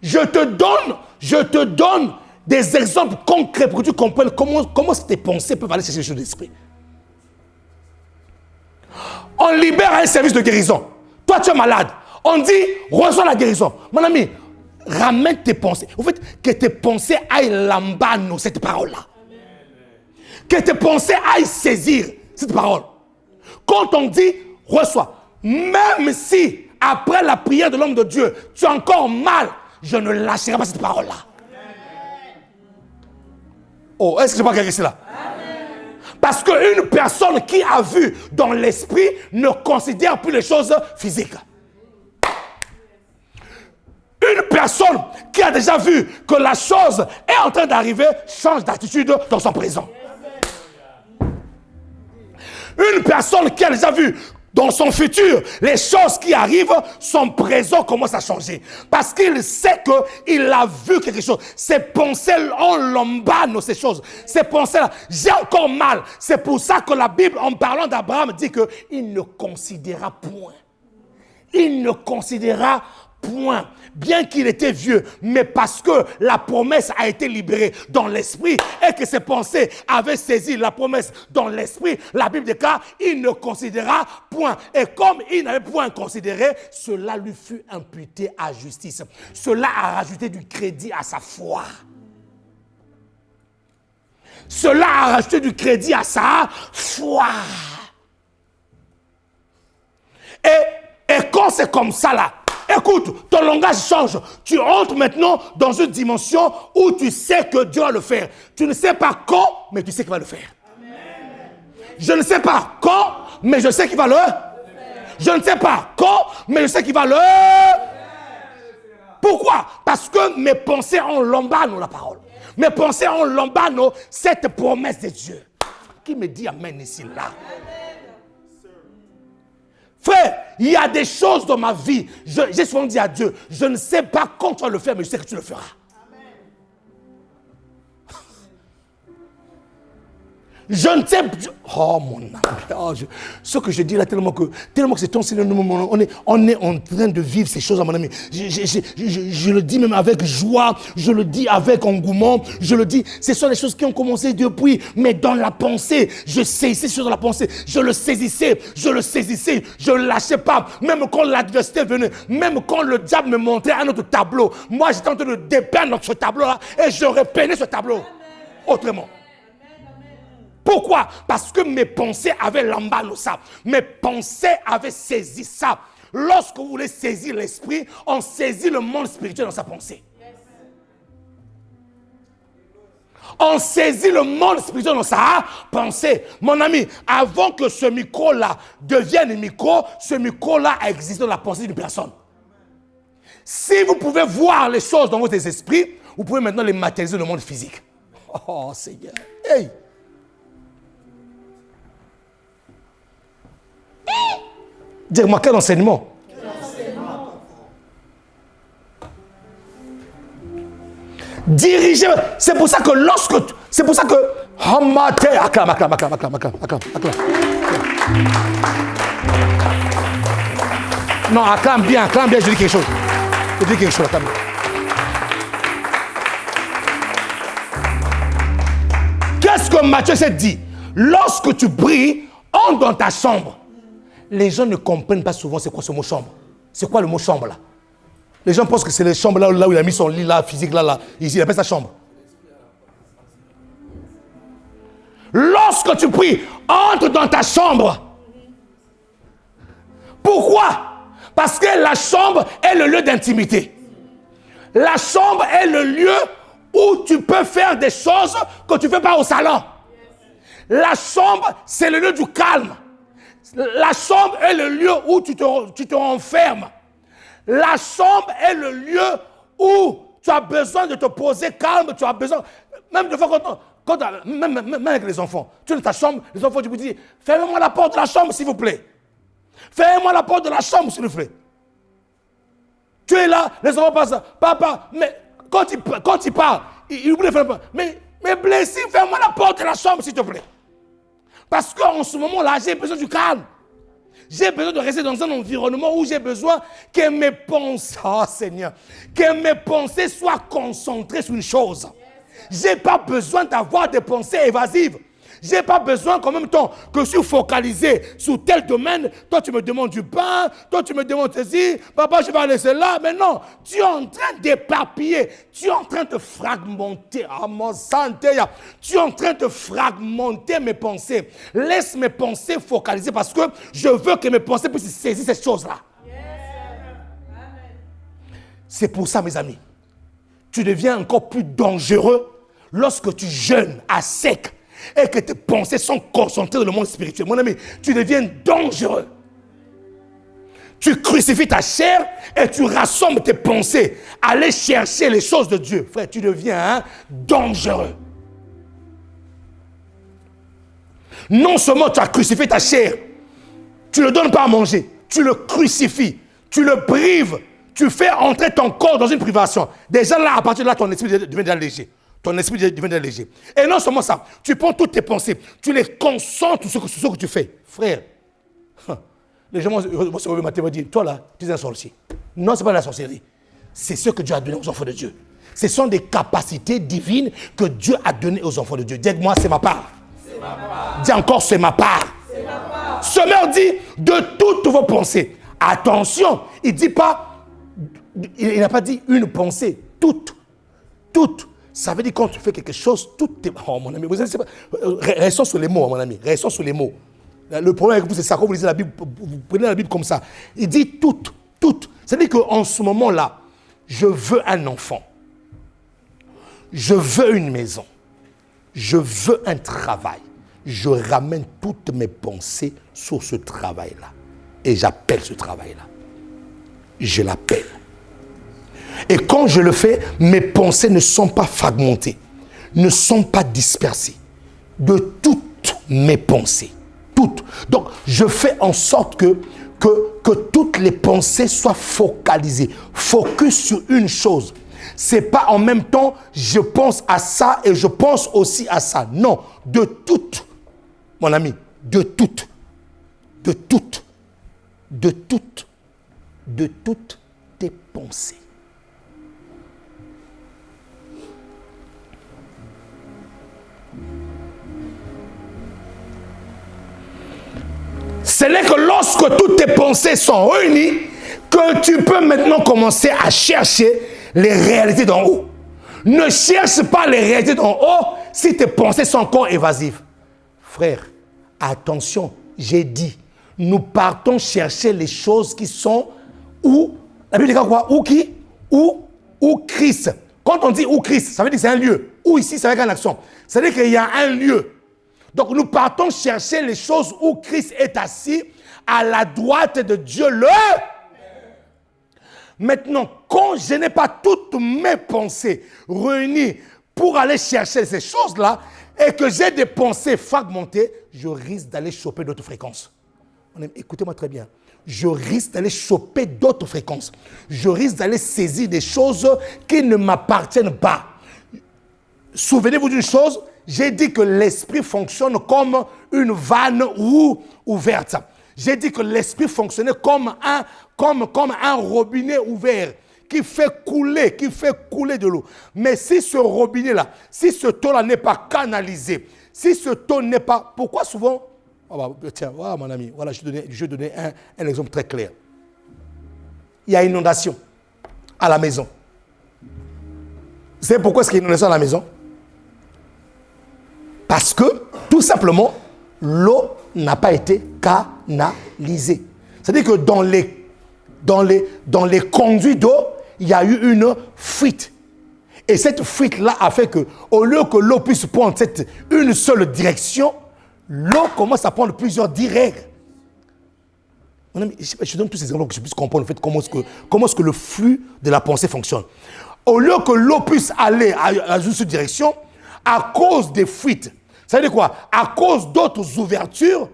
Je te donne des exemples concrets pour que tu comprennes comment tes pensées peuvent aller chercher les choses de l'Esprit. On libère un service de guérison. Toi, tu es malade. On dit, reçois la guérison. Mon ami, ramène tes pensées. En fait, que tes pensées aillent lambano cette parole-là. Que tes pensées aillent saisir cette parole. Quand on dit, reçois. Même si, après la prière de l'homme de Dieu, tu as encore mal, je ne lâcherai pas cette parole-là. Oh, est-ce que je peux quelqu'un ici là? Parce qu'une personne qui a vu dans l'esprit ne considère plus les choses physiques. Une personne qui a déjà vu que la chose est en train d'arriver change d'attitude dans son présent. Une personne qui a déjà vu dans son futur, les choses qui arrivent, son présent commence à changer. Parce qu'il sait qu'il a vu quelque chose. Ses pensées ont l'embano, ces choses. Ces pensées-là, j'ai encore mal. C'est pour ça que la Bible, en parlant d'Abraham, dit qu'il ne considéra point. Il ne considéra point. Bien qu'il était vieux, mais parce que la promesse a été libérée dans l'esprit et que ses pensées avaient saisi la promesse dans l'esprit, la Bible déclare, il ne considéra point. Et comme il n'avait point considéré, cela lui fut imputé à justice. Cela a rajouté du crédit à sa foi. Cela a rajouté du crédit à sa foi. Et quand c'est comme ça là, écoute, ton langage change. Tu entres maintenant dans une dimension où tu sais que Dieu va le faire. Tu ne sais pas quand, mais tu sais qu'il va le faire. Amen. Je ne sais pas quand, mais je sais qu'il va le faire. Je ne sais pas quand, mais je sais qu'il va le faire. Pourquoi? Parce que mes pensées ont lambano la parole. Mes pensées ont lambano cette promesse de Dieu. Qui me dit amen ici, là? Frère, il y a des choses dans ma vie. J'ai souvent dit à Dieu, je ne sais pas quand tu vas le faire, mais je sais que tu le feras. Je ne sais pas. Oh mon âme. Ce que je dis là, tellement que c'est ton Seigneur, on est en train de vivre ces choses, mon ami. Je le dis même avec joie, je le dis avec engouement, je le dis. Ce sont les choses qui ont commencé depuis, mais dans la pensée, je saisissais ces choses dans la pensée. Je le saisissais, je ne le lâchais pas. Même quand l'adversité venait, même quand le diable me montrait un autre tableau, moi j'étais en train de dépeindre ce tableau-là et je repeignais ce tableau autrement. Pourquoi? Parce que mes pensées avaient l'emballé ça. Mes pensées avaient saisi ça. Lorsque vous voulez saisir l'esprit, on saisit le monde spirituel dans sa pensée. On saisit le monde spirituel dans sa pensée. Mon ami, avant que ce micro-là devienne un micro, ce micro-là a existé dans la pensée d'une personne. Si vous pouvez voir les choses dans votre esprit, vous pouvez maintenant les matérialiser dans le monde physique. Oh Seigneur. Hey. Dis-moi quel enseignement. Diriger. C'est pour ça que acclame. Non, acclame bien, je dis quelque chose. Acclame. Qu'est-ce que Matthieu 7 dit? Lorsque tu pries, entre dans ta chambre. Les gens ne comprennent pas souvent c'est quoi ce mot chambre. C'est quoi le mot chambre là? Les gens pensent que c'est les chambres là où il a mis son lit là, physique là. Il appelle ça chambre. Lorsque tu pries, entre dans ta chambre. Pourquoi? Parce que la chambre est le lieu d'intimité. La chambre est le lieu où tu peux faire des choses que tu ne fais pas au salon. La chambre, c'est le lieu du calme. La chambre est le lieu où tu te renfermes. La chambre est le lieu où tu as besoin de te poser calme. Tu as besoin, même de fois même avec les enfants, tu es dans ta chambre, les enfants, tu peux dire, fermez-moi la porte de la chambre, s'il vous plaît. Fermez-moi la porte de la chambre, s'il vous plaît. Tu es là, les enfants passent, papa, mais quand il parle, il oublie de faire la porte. Mais blessé, ferme-moi la porte de la chambre, s'il te plaît. Parce qu'en ce moment-là, j'ai besoin du calme. J'ai besoin de rester dans un environnement où j'ai besoin que mes pensées, oh Seigneur, que mes pensées soient concentrées sur une chose. Je n'ai pas besoin d'avoir des pensées évasives. Je n'ai pas besoin qu'en même temps que je suis focalisé sur tel domaine, toi tu me demandes du pain, toi tu me demandes ceci, papa je vais aller cela, mais non, tu es en train d'éparpiller, tu es en train de fragmenter, tu es en train de fragmenter mes pensées. Laisse mes pensées focaliser parce que je veux que mes pensées puissent saisir ces choses-là. C'est pour ça mes amis, tu deviens encore plus dangereux lorsque tu jeûnes à sec et que tes pensées sont concentrées dans le monde spirituel. Mon ami, tu deviens dangereux. Tu crucifies ta chair et tu rassembles tes pensées. Aller chercher les choses de Dieu. Frère, tu deviens dangereux. Non seulement tu as crucifié ta chair, tu ne le donnes pas à manger, tu le crucifies, tu le prives, tu fais entrer ton corps dans une privation. Déjà là, à partir de là, ton esprit devient déjà léger. Ton esprit devient léger. Et non seulement ça, tu prends toutes tes pensées, tu les concentres sur ce que tu fais. Frère, les gens vont se lever matin et vont dire, toi là, tu es un sorcier. Non, ce n'est pas la sorcellerie. C'est ce que Dieu a donné aux enfants de Dieu. Ce sont des capacités divines que Dieu a données aux enfants de Dieu. Dis-moi, c'est ma part. C'est ma part. Dis encore, c'est ma part. C'est ma part. Seigneur dit, de toutes vos pensées. Attention, il ne dit pas, il n'a pas dit une pensée, toutes. Ça veut dire quand tu fais quelque chose, tout est... Oh mon ami, vous savez, restons sur les mots, mon ami, restons sur les mots. Le problème avec vous, c'est ça, quand vous lisez la Bible, vous prenez la Bible comme ça. Il dit toutes. C'est-à-dire qu'en ce moment-là, je veux un enfant. Je veux une maison. Je veux un travail. Je ramène toutes mes pensées sur ce travail-là. Et j'appelle ce travail-là. Je l'appelle. Et quand je le fais, mes pensées ne sont pas fragmentées, ne sont pas dispersées. De toutes mes pensées. Toutes. Donc, je fais en sorte que toutes les pensées soient focalisées. Focus sur une chose. Ce n'est pas en même temps, je pense à ça et je pense aussi à ça. Non, de toutes, mon ami, de toutes tes pensées. Ce n'est que lorsque toutes tes pensées sont réunies que tu peux maintenant commencer à chercher les réalités d'en haut. Ne cherche pas les réalités d'en haut si tes pensées sont encore évasives. Frère, attention, j'ai dit, nous partons chercher les choses qui sont où, la Bible dit quoi? Où qui? Où Christ. Quand on dit où Christ, ça veut dire que c'est un lieu. ou ici, c'est avec un accent. C'est-à-dire qu'il y a un lieu. Donc nous partons chercher les choses où Christ est assis à la droite de Dieu le. Maintenant, quand je n'ai pas toutes mes pensées réunies pour aller chercher ces choses-là et que j'ai des pensées fragmentées, je risque d'aller choper d'autres fréquences. Écoutez-moi très bien. Je risque d'aller choper d'autres fréquences. Je risque d'aller saisir des choses qui ne m'appartiennent pas. Souvenez-vous d'une chose, j'ai dit que l'esprit fonctionne comme une vanne ouverte. J'ai dit que l'esprit fonctionnait comme un robinet ouvert qui fait couler de l'eau. Mais si ce robinet-là, si ce taux-là n'est pas canalisé, si ce taux n'est pas... Pourquoi souvent... Oh bah, tiens, voilà mon ami, voilà, je vais donner un exemple très clair. Il y a inondation à la maison. Vous savez pourquoi est-ce qu'il y a inondation à la maison? Parce que, tout simplement, l'eau n'a pas été canalisée. C'est-à-dire que dans les conduits d'eau, il y a eu une fuite. Et cette fuite-là a fait que, au lieu que l'eau puisse prendre une seule direction, l'eau commence à prendre plusieurs directs. Je donne tous ces exemples pour que je puisse comprendre en fait, comment est-ce que le flux de la pensée fonctionne. Au lieu que l'eau puisse aller à une seule direction, à cause des fuites, ça veut dire quoi? À cause d'autres ouvertures,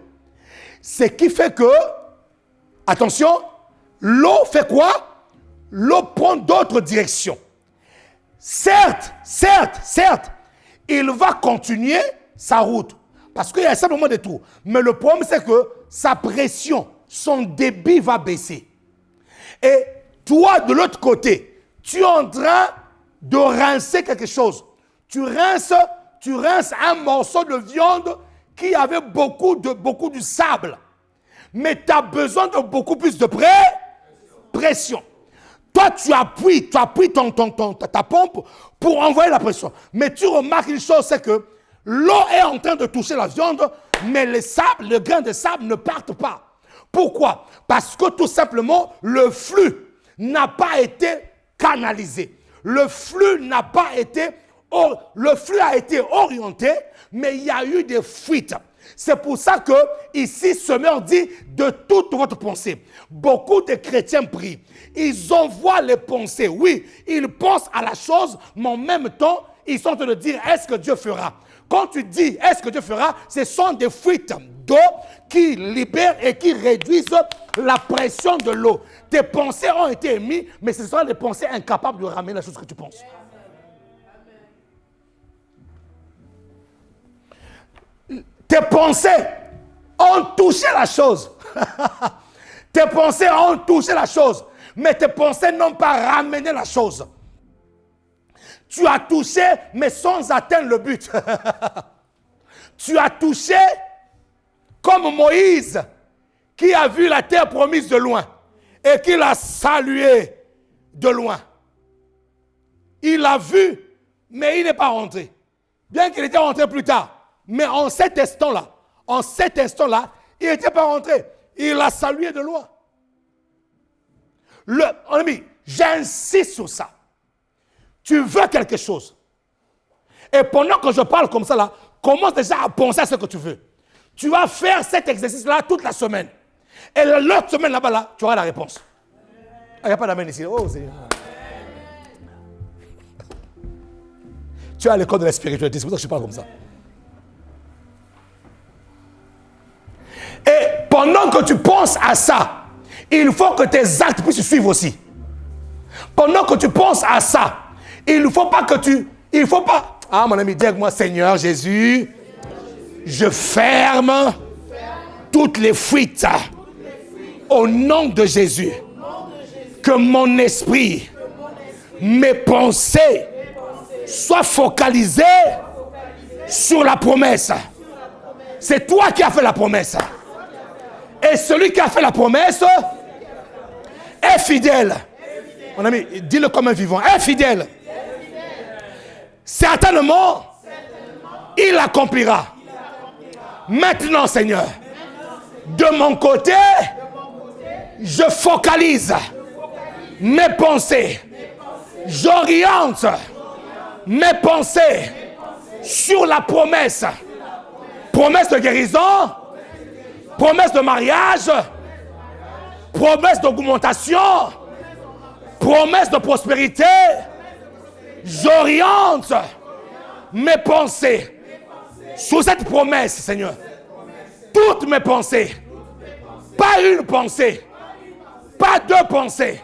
ce qui fait que, attention, l'eau fait quoi? L'eau prend d'autres directions. Certes, il va continuer sa route. Parce qu'il y a simplement des trous. Mais le problème, c'est que sa pression, son débit va baisser. Et toi, de l'autre côté, tu es en train de rincer quelque chose. Tu rinces un morceau de viande qui avait beaucoup de sable. Mais tu as besoin de beaucoup plus de pression. Toi, tu appuies ta pompe pour envoyer la pression. Mais tu remarques une chose, c'est que l'eau est en train de toucher la viande, mais le grain de sable ne part pas. Pourquoi? Parce que tout simplement, le flux n'a pas été canalisé. Le flux a été orienté, mais il y a eu des fuites. C'est pour ça que ici, Semeur dit de toute votre pensée. Beaucoup de chrétiens prient. Ils envoient les pensées. Oui, ils pensent à la chose, mais en même temps, ils sont en train de dire, est-ce que Dieu fera? Quand tu dis, est-ce que Dieu fera? Ce sont des fuites d'eau qui libèrent et qui réduisent la pression de l'eau. Tes pensées ont été émises, mais ce sont des pensées incapables de ramener la chose que tu penses. Tes pensées ont touché la chose. Tes pensées ont touché la chose, mais tes pensées n'ont pas ramené la chose. Tu as touché, mais sans atteindre le but. Tu as touché comme Moïse, qui a vu la terre promise de loin et qui l'a salué de loin. Il l'a vu, mais il n'est pas rentré. Bien qu'il était rentré plus tard. Mais en cet instant-là, il n'était pas rentré. Il l'a salué de loin. Mon ami, j'insiste sur ça. Tu veux quelque chose. Et pendant que je parle comme ça, là, commence déjà à penser à ce que tu veux. Tu vas faire cet exercice-là toute la semaine. Et l'autre semaine là-bas, là, tu auras la réponse. Il n'y a pas d'amen ici. Oh, Seigneur. Tu es à l'école de la spiritualité, c'est pour ça que je parle comme ça. Et pendant que tu penses à ça, il faut que tes actes puissent suivre aussi. Pendant que tu penses à ça, il ne faut pas que tu... Il ne faut pas... Ah, mon ami, dis avec moi, Seigneur Jésus, je ferme toutes les fuites au nom de Jésus. Que mon esprit, mes pensées soient focalisées sur la promesse. C'est toi qui as fait la promesse. Et celui qui a fait la promesse est fidèle. Mon ami, dis-le comme un vivant. Est fidèle. Certainement, il accomplira. Maintenant, Seigneur, de mon côté, je focalise mes pensées. J'oriente mes pensées sur la promesse. Promesse de guérison, promesse de mariage, promesse d'augmentation, promesse de prospérité. J'oriente mes pensées sur cette promesse, Seigneur. Toutes mes pensées. Pas une pensée. Pas deux pensées.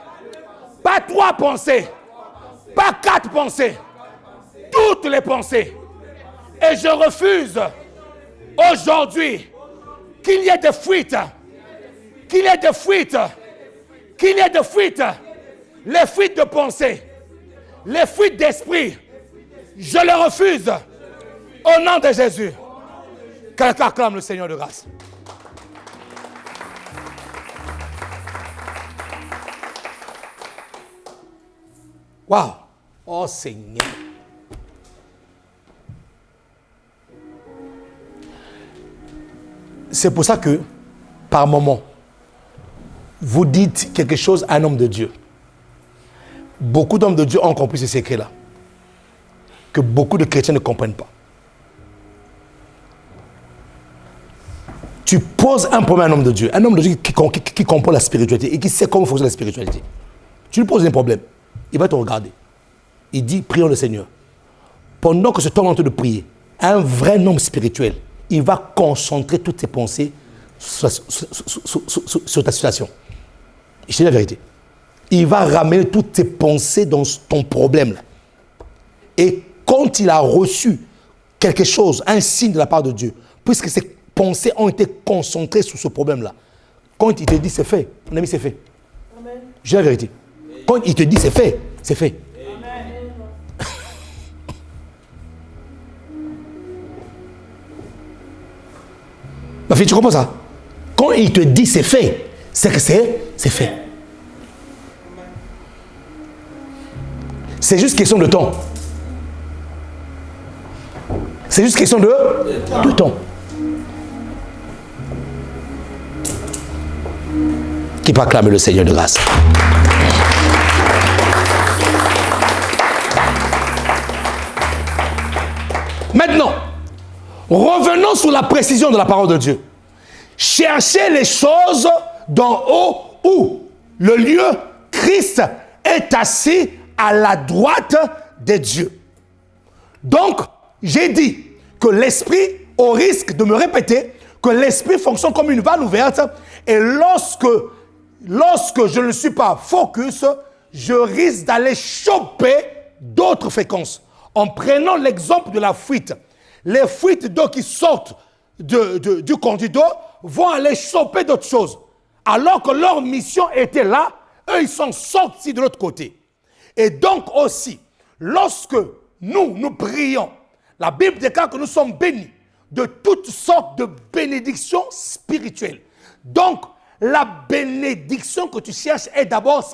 Pas trois pensées. Pas quatre pensées. Toutes les pensées. Et je refuse aujourd'hui qu'il y ait des fuites. Qu'il y ait des fuites. Qu'il y ait des fuites. Les fuites de pensée. Les fuites d'esprit. Je les refuse. Au nom de Jésus. Quelqu'un acclame le Seigneur de grâce. Waouh! Oh Seigneur! C'est pour ça que, par moment, vous dites quelque chose à un homme de Dieu. Beaucoup d'hommes de Dieu ont compris ce secret-là. Que beaucoup de chrétiens ne comprennent pas. Tu poses un problème à un homme de Dieu qui comprend la spiritualité et qui sait comment fonctionne la spiritualité. Tu lui poses un problème, il va te regarder. Il dit, prions le Seigneur. Pendant que ce temps est en train de prier, un vrai homme spirituel, il va concentrer toutes ses pensées sur ta situation. Je te dis la vérité. Il va ramener toutes tes pensées dans ton problème. Là. Et quand il a reçu quelque chose, un signe de la part de Dieu, puisque ses pensées ont été concentrées sur ce problème-là, quand il te dit c'est fait, mon ami, c'est fait. Amen. Je dis la vérité. Quand il te dit c'est fait, c'est fait. Amen. Ma fille, tu comprends ça? Quand il te dit c'est fait, c'est que c'est fait. C'est juste question de temps. C'est juste question de temps. Qui peut acclamer le Seigneur de grâce? Maintenant, revenons sur la précision de la parole de Dieu. Cherchez les choses d'en haut où le lieu Christ est assis à la droite de Dieu. Donc, j'ai dit que l'esprit, au risque de me répéter, que l'esprit fonctionne comme une vanne ouverte et lorsque je ne suis pas focus, je risque d'aller choper d'autres fréquences. En prenant l'exemple de la fuite, les fuites d'eau qui sortent du conduit d'eau vont aller choper d'autres choses. Alors que leur mission était là, eux ils sont sortis de l'autre côté. Et donc aussi, lorsque nous prions, la Bible déclare que nous sommes bénis de toutes sortes de bénédictions spirituelles. Donc, la bénédiction que tu cherches est d'abord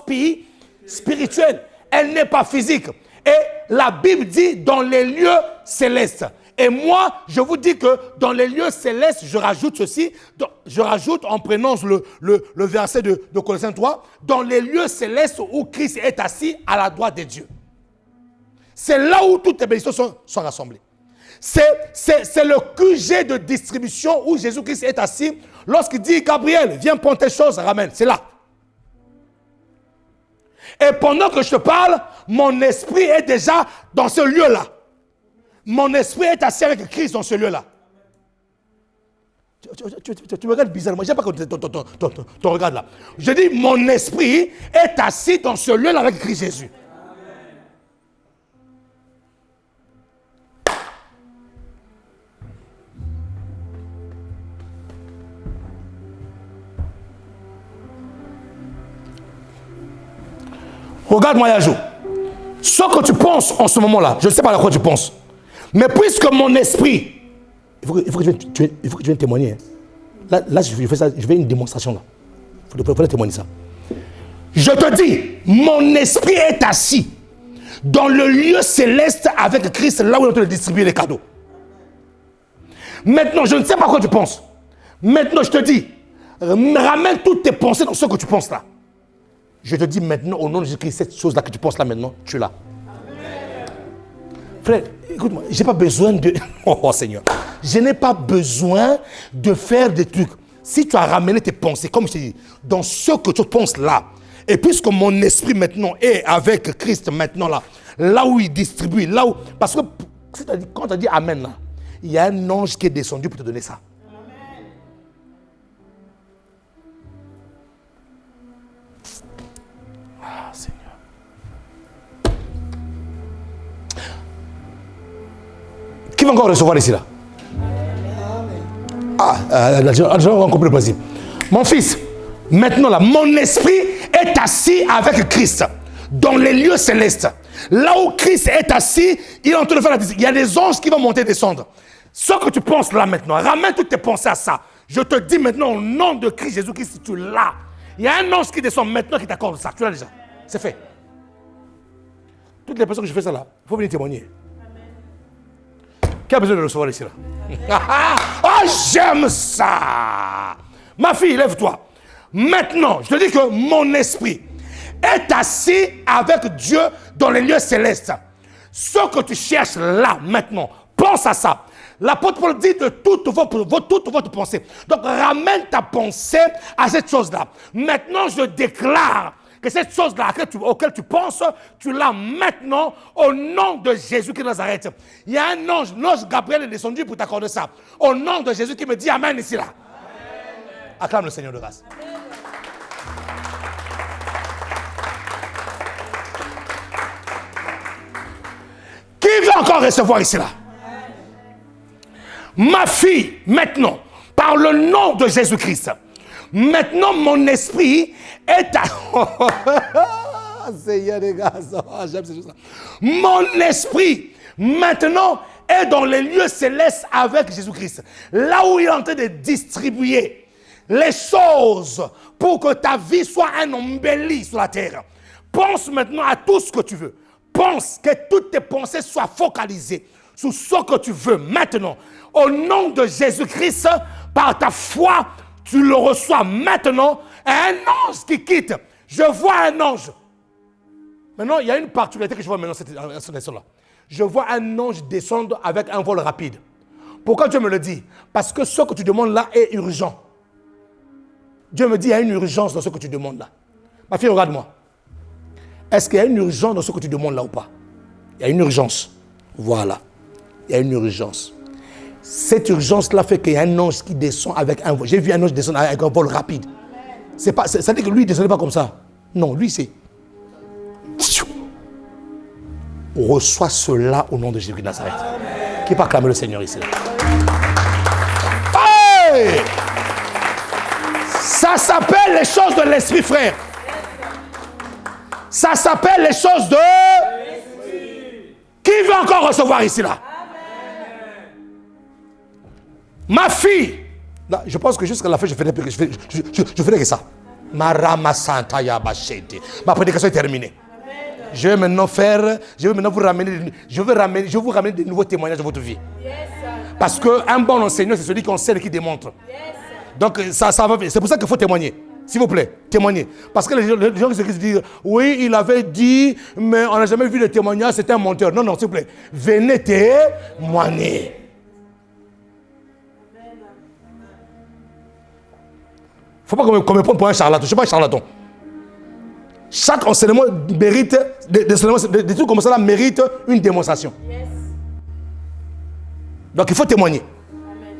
spirituelle. Elle n'est pas physique. Et la Bible dit dans les lieux célestes. Et moi, je vous dis que dans les lieux célestes, je rajoute ceci. Je rajoute en prenant le verset de Colossiens 3, dans les lieux célestes où Christ est assis à la droite de Dieu. C'est là où toutes les bénédictions sont rassemblées. C'est le QG de distribution où Jésus-Christ est assis. Lorsqu'il dit, Gabriel, viens prendre tes choses, ramène. C'est là. Et pendant que je te parle, mon esprit est déjà dans ce lieu-là. Mon esprit est assis avec Christ dans ce lieu-là. Tu me regardes bizarrement. Je n'aime pas ton regard là. Je dis, mon esprit est assis dans ce lieu-là avec Christ Jésus. Regarde-moi Yajou. Ce que tu penses en ce moment-là, je ne sais pas à quoi tu penses. Mais puisque mon esprit, il faut que tu viennes témoigner. Hein. Là je fais une démonstration. Il faut témoigner ça. Je te dis, mon esprit est assis dans le lieu céleste avec Christ, là où on est en train de distribuer les cadeaux. Maintenant, je ne sais pas à quoi tu penses. Maintenant, je te dis, ramène toutes tes pensées dans ce que tu penses là. Je te dis maintenant, au nom de Jésus-Christ, cette chose-là que tu penses là maintenant, tu l'as. Frère, écoute-moi, je n'ai pas besoin de... Oh Seigneur, je n'ai pas besoin de faire des trucs. Si tu as ramené tes pensées, comme je t'ai dit, dans ce que tu penses là, et puisque mon esprit maintenant est avec Christ maintenant là où il distribue, là où... Parce que quand tu as dit Amen là, il y a un ange qui est descendu pour te donner ça. Amen. Ah Seigneur. Qui va encore recevoir ici là? Les gens ont compris le principe. Mon fils, maintenant là, mon esprit est assis avec Christ dans les lieux célestes. Là où Christ est assis, il est en train de faire la discipline. Il y a des anges qui vont monter et descendre. Ce que tu penses là maintenant, ramène toutes tes pensées à ça. Je te dis maintenant au nom de Christ, Jésus-Christ, tu l'as. Il y a un ange qui descend maintenant qui t'accorde ça. Tu l'as déjà. C'est fait. Toutes les personnes que je fais ça là, il faut venir témoigner. Qui a besoin de recevoir ici là? Oh, j'aime ça! Ma fille, lève-toi. Maintenant, je te dis que mon esprit est assis avec Dieu dans les lieux célestes. Ce que tu cherches là, maintenant, pense à ça. L'apôtre Paul dit de toute votre pensée. Donc, ramène ta pensée à cette chose-là. Maintenant, je déclare que cette chose-là auquel tu penses, tu l'as maintenant au nom de Jésus qui Nazareth. Il y a un ange, l'ange Gabriel est descendu pour t'accorder ça. Au nom de Jésus qui me dit Amen ici là. Amen. Acclame le Seigneur de grâce. Amen. Qui veut encore recevoir ici là? Amen. Ma fille, maintenant, par le nom de Jésus-Christ, maintenant mon esprit est à... Seigneur des gars, j'aime ces choses-là. Mon esprit, maintenant, est dans les lieux célestes avec Jésus-Christ. Là où il est en train de distribuer les choses pour que ta vie soit un embelli sur la terre. Pense maintenant à tout ce que tu veux. Pense que toutes tes pensées soient focalisées sur ce que tu veux maintenant. Au nom de Jésus-Christ, par ta foi, tu le reçois maintenant. Un ange qui quitte. Je vois un ange. Maintenant, il y a une particularité que je vois maintenant cette là. Je vois un ange descendre avec un vol rapide. Pourquoi Dieu me le dit? Parce que ce que tu demandes là est urgent. Dieu me dit, il y a une urgence dans ce que tu demandes là. Ma fille, regarde-moi. Est-ce qu'il y a une urgence dans ce que tu demandes là ou pas? Il y a une urgence. Voilà. Il y a une urgence. Cette urgence-là fait qu'il y a un ange qui descend avec un vol. J'ai vu un ange descendre avec un vol rapide. C'est pas, ça veut dire que lui, il ne descendait pas comme ça. Non, lui, c'est... On reçoit cela au nom de Jésus de Nazareth. Amen. Qui peut acclamer le Seigneur ici? Hey! Ça s'appelle les choses de l'esprit, frère. Ça s'appelle les choses de l'esprit. Qui veut encore recevoir ici là? Amen. Ma fille, là, je pense que jusqu'à la fin, je ferai que ça. Ma prédication est terminée. Je vais maintenant vous ramener de nouveaux témoignages de votre vie. Yes, parce qu'un bon enseignant, c'est celui qui enseigne et qui démontre. Yes, donc ça va. C'est pour ça qu'il faut témoigner. S'il vous plaît, témoignez. Parce que les gens qui se disent, oui, il avait dit, mais on n'a jamais vu le témoignage, c'était un menteur. Non, s'il vous plaît. Venez témoigner. Il ne faut pas qu'on me prenne pour un charlatan. Je ne suis pas un charlatan. Chaque enseignement mérite, des trucs comme ça là méritent une démonstration. Yes. Donc il faut témoigner. Amen.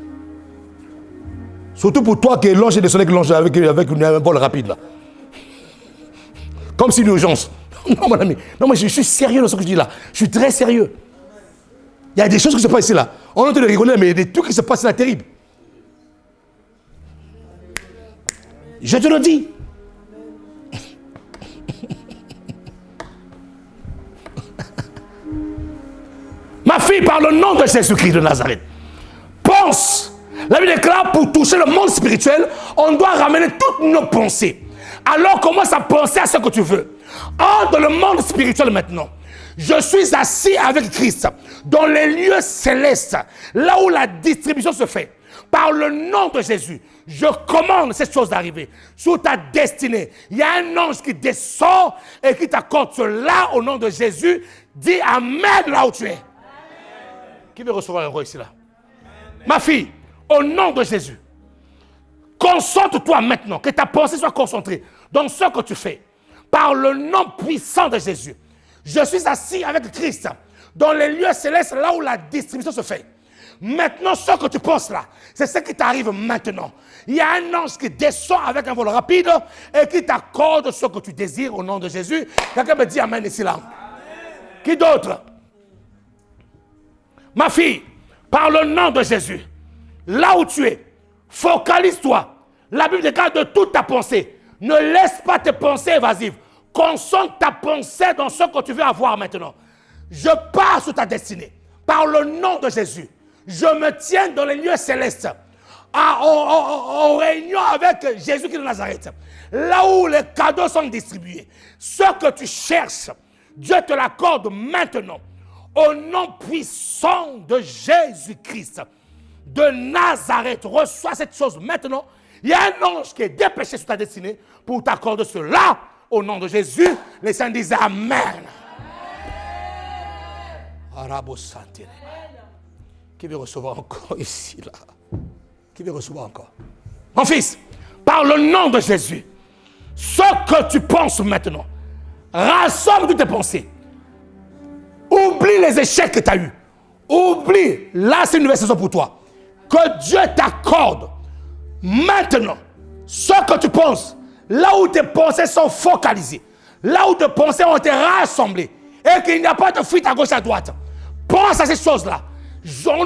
Surtout pour toi qui est l'ange et descendu avec un vol rapide là. Comme si une urgence. Non mon ami, non moi je suis sérieux dans ce que je dis là. Je suis très sérieux. Il y a des choses qui se passent ici là. On est en train de rigoler mais il y a des trucs qui se passent là terribles. Je te le dis. Ma fille, par le nom de Jésus-Christ de Nazareth, pense. La Bible déclare, pour toucher le monde spirituel, on doit ramener toutes nos pensées. Alors commence à penser à ce que tu veux. Entre dans le monde spirituel maintenant. Je suis assis avec Christ dans les lieux célestes, là où la distribution se fait. Par le nom de Jésus, je commande cette chose d'arriver sur ta destinée. Il y a un ange qui descend et qui t'accorde cela au nom de Jésus. Dis Amen là où tu es. Qui veut recevoir un roi ici là? Ma fille, au nom de Jésus, concentre-toi maintenant, que ta pensée soit concentrée dans ce que tu fais. Par le nom puissant de Jésus, je suis assis avec Christ dans les lieux célestes, là où la distribution se fait. Maintenant, ce que tu penses là, c'est ce qui t'arrive maintenant. Il y a un ange qui descend avec un vol rapide et qui t'accorde ce que tu désires au nom de Jésus. Quelqu'un me dit amen ici là. Amen. Qui d'autre? Ma fille, par le nom de Jésus, là où tu es, focalise-toi. La Bible déclare de toute ta pensée. Ne laisse pas tes pensées évasives. Concentre ta pensée dans ce que tu veux avoir maintenant. Je pars sur ta destinée. Par le nom de Jésus, je me tiens dans les lieux célestes. En réunion avec Jésus qui est de Nazareth. Là où les cadeaux sont distribués. Ce que tu cherches, Dieu te l'accorde maintenant. Au nom puissant de Jésus-Christ de Nazareth, reçois cette chose maintenant. Il y a un ange qui est dépêché sur ta destinée pour t'accorder cela. Au nom de Jésus, les saints disent Amen. Qui veut recevoir encore ici, là? Qui veut recevoir encore? Mon fils, par le nom de Jésus, ce que tu penses maintenant, rassemble toutes tes pensées. Oublie les échecs que tu as eus. Oublie, là c'est une nouvelle saison pour toi. Que Dieu t'accorde maintenant ce que tu penses, là où tes pensées sont focalisées, là où tes pensées ont été rassemblées, et qu'il n'y a pas de fuite à gauche à droite. Pense à ces choses-là.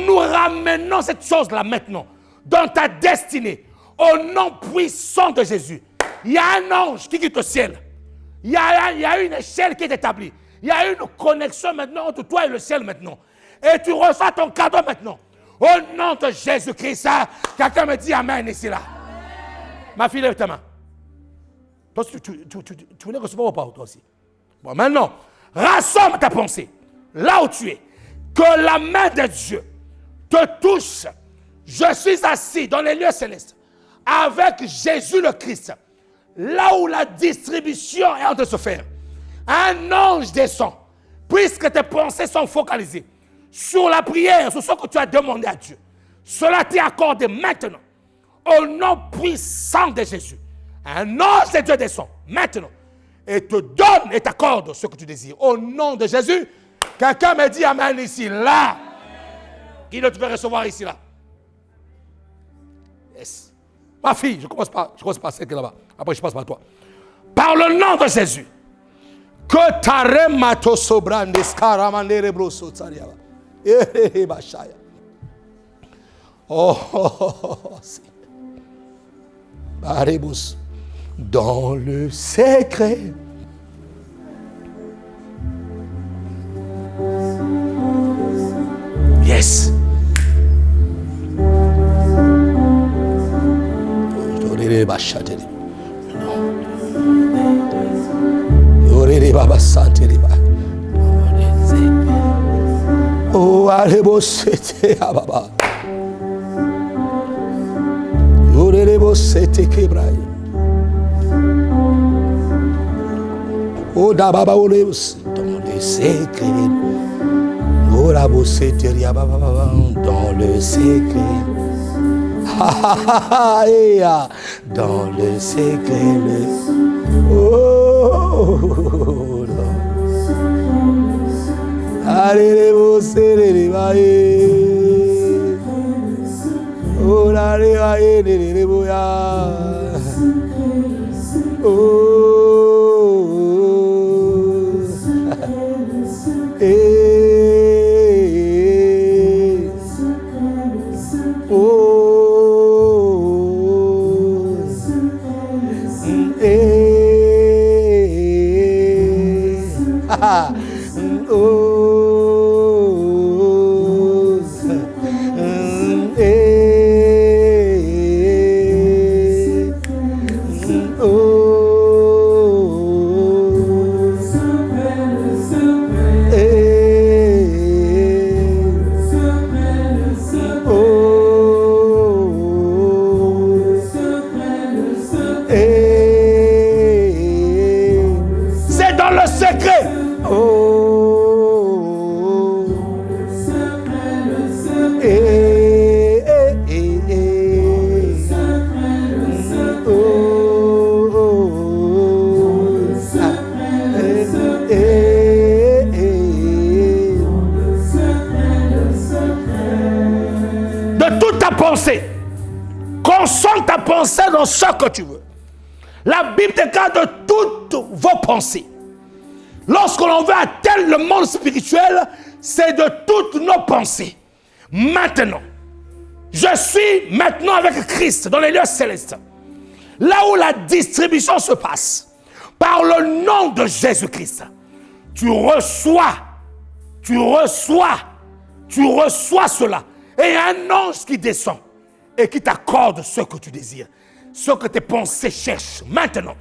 Nous ramenons cette chose-là maintenant dans ta destinée, au nom puissant de Jésus. Il y a un ange qui quitte le ciel. Il y a une échelle qui est établie. Il y a une connexion maintenant entre toi et le ciel maintenant. Et tu reçois ton cadeau maintenant. Au nom de Jésus-Christ, quelqu'un me dit Amen ici là. Ma fille, lève ta main. Toi, tu voulais recevoir ou pas, toi aussi? Bon, maintenant, rassemble ta pensée. Là où tu es. Que la main de Dieu te touche. Je suis assis dans les lieux célestes avec Jésus le Christ. Là où la distribution est en train de se faire. Un ange descend. Puisque tes pensées sont focalisées sur la prière, sur ce que tu as demandé à Dieu. Cela t'est accordé maintenant. Au nom puissant de Jésus. Un ange de Dieu descend maintenant. Et te donne et t'accorde ce que tu désires. Au nom de Jésus. Quelqu'un me dit Amen ici, là. Amen. Qui ne te veut recevoir ici, là? Yes. Ma fille, je commence par celle qui est là-bas. Après, je passe par toi. Par le nom de Jésus. Que taremato sobrande scaramandere broso tsariaba. Bashaya. Oh, si. Barebus. Dans le secret. Yes. Oh, allez, c'était à baba. C'était quebraille. Oh, d'ababa, dans les secrets. Oh, la c'était dans le secret. Dans le secret. Oh, allez, les bosser, les bailler. Oh, la les les boya. Oh, penser dans ce que tu veux. La Bible déclare de toutes vos pensées. Lorsque l'on veut atteindre le monde spirituel, c'est de toutes nos pensées. Maintenant, je suis maintenant avec Christ dans les lieux célestes. Là où la distribution se passe, par le nom de Jésus-Christ, tu reçois cela. Et il y a un ange qui descend et qui t'accorde ce que tu désires, ce que tes pensées cherchent. Maintenant,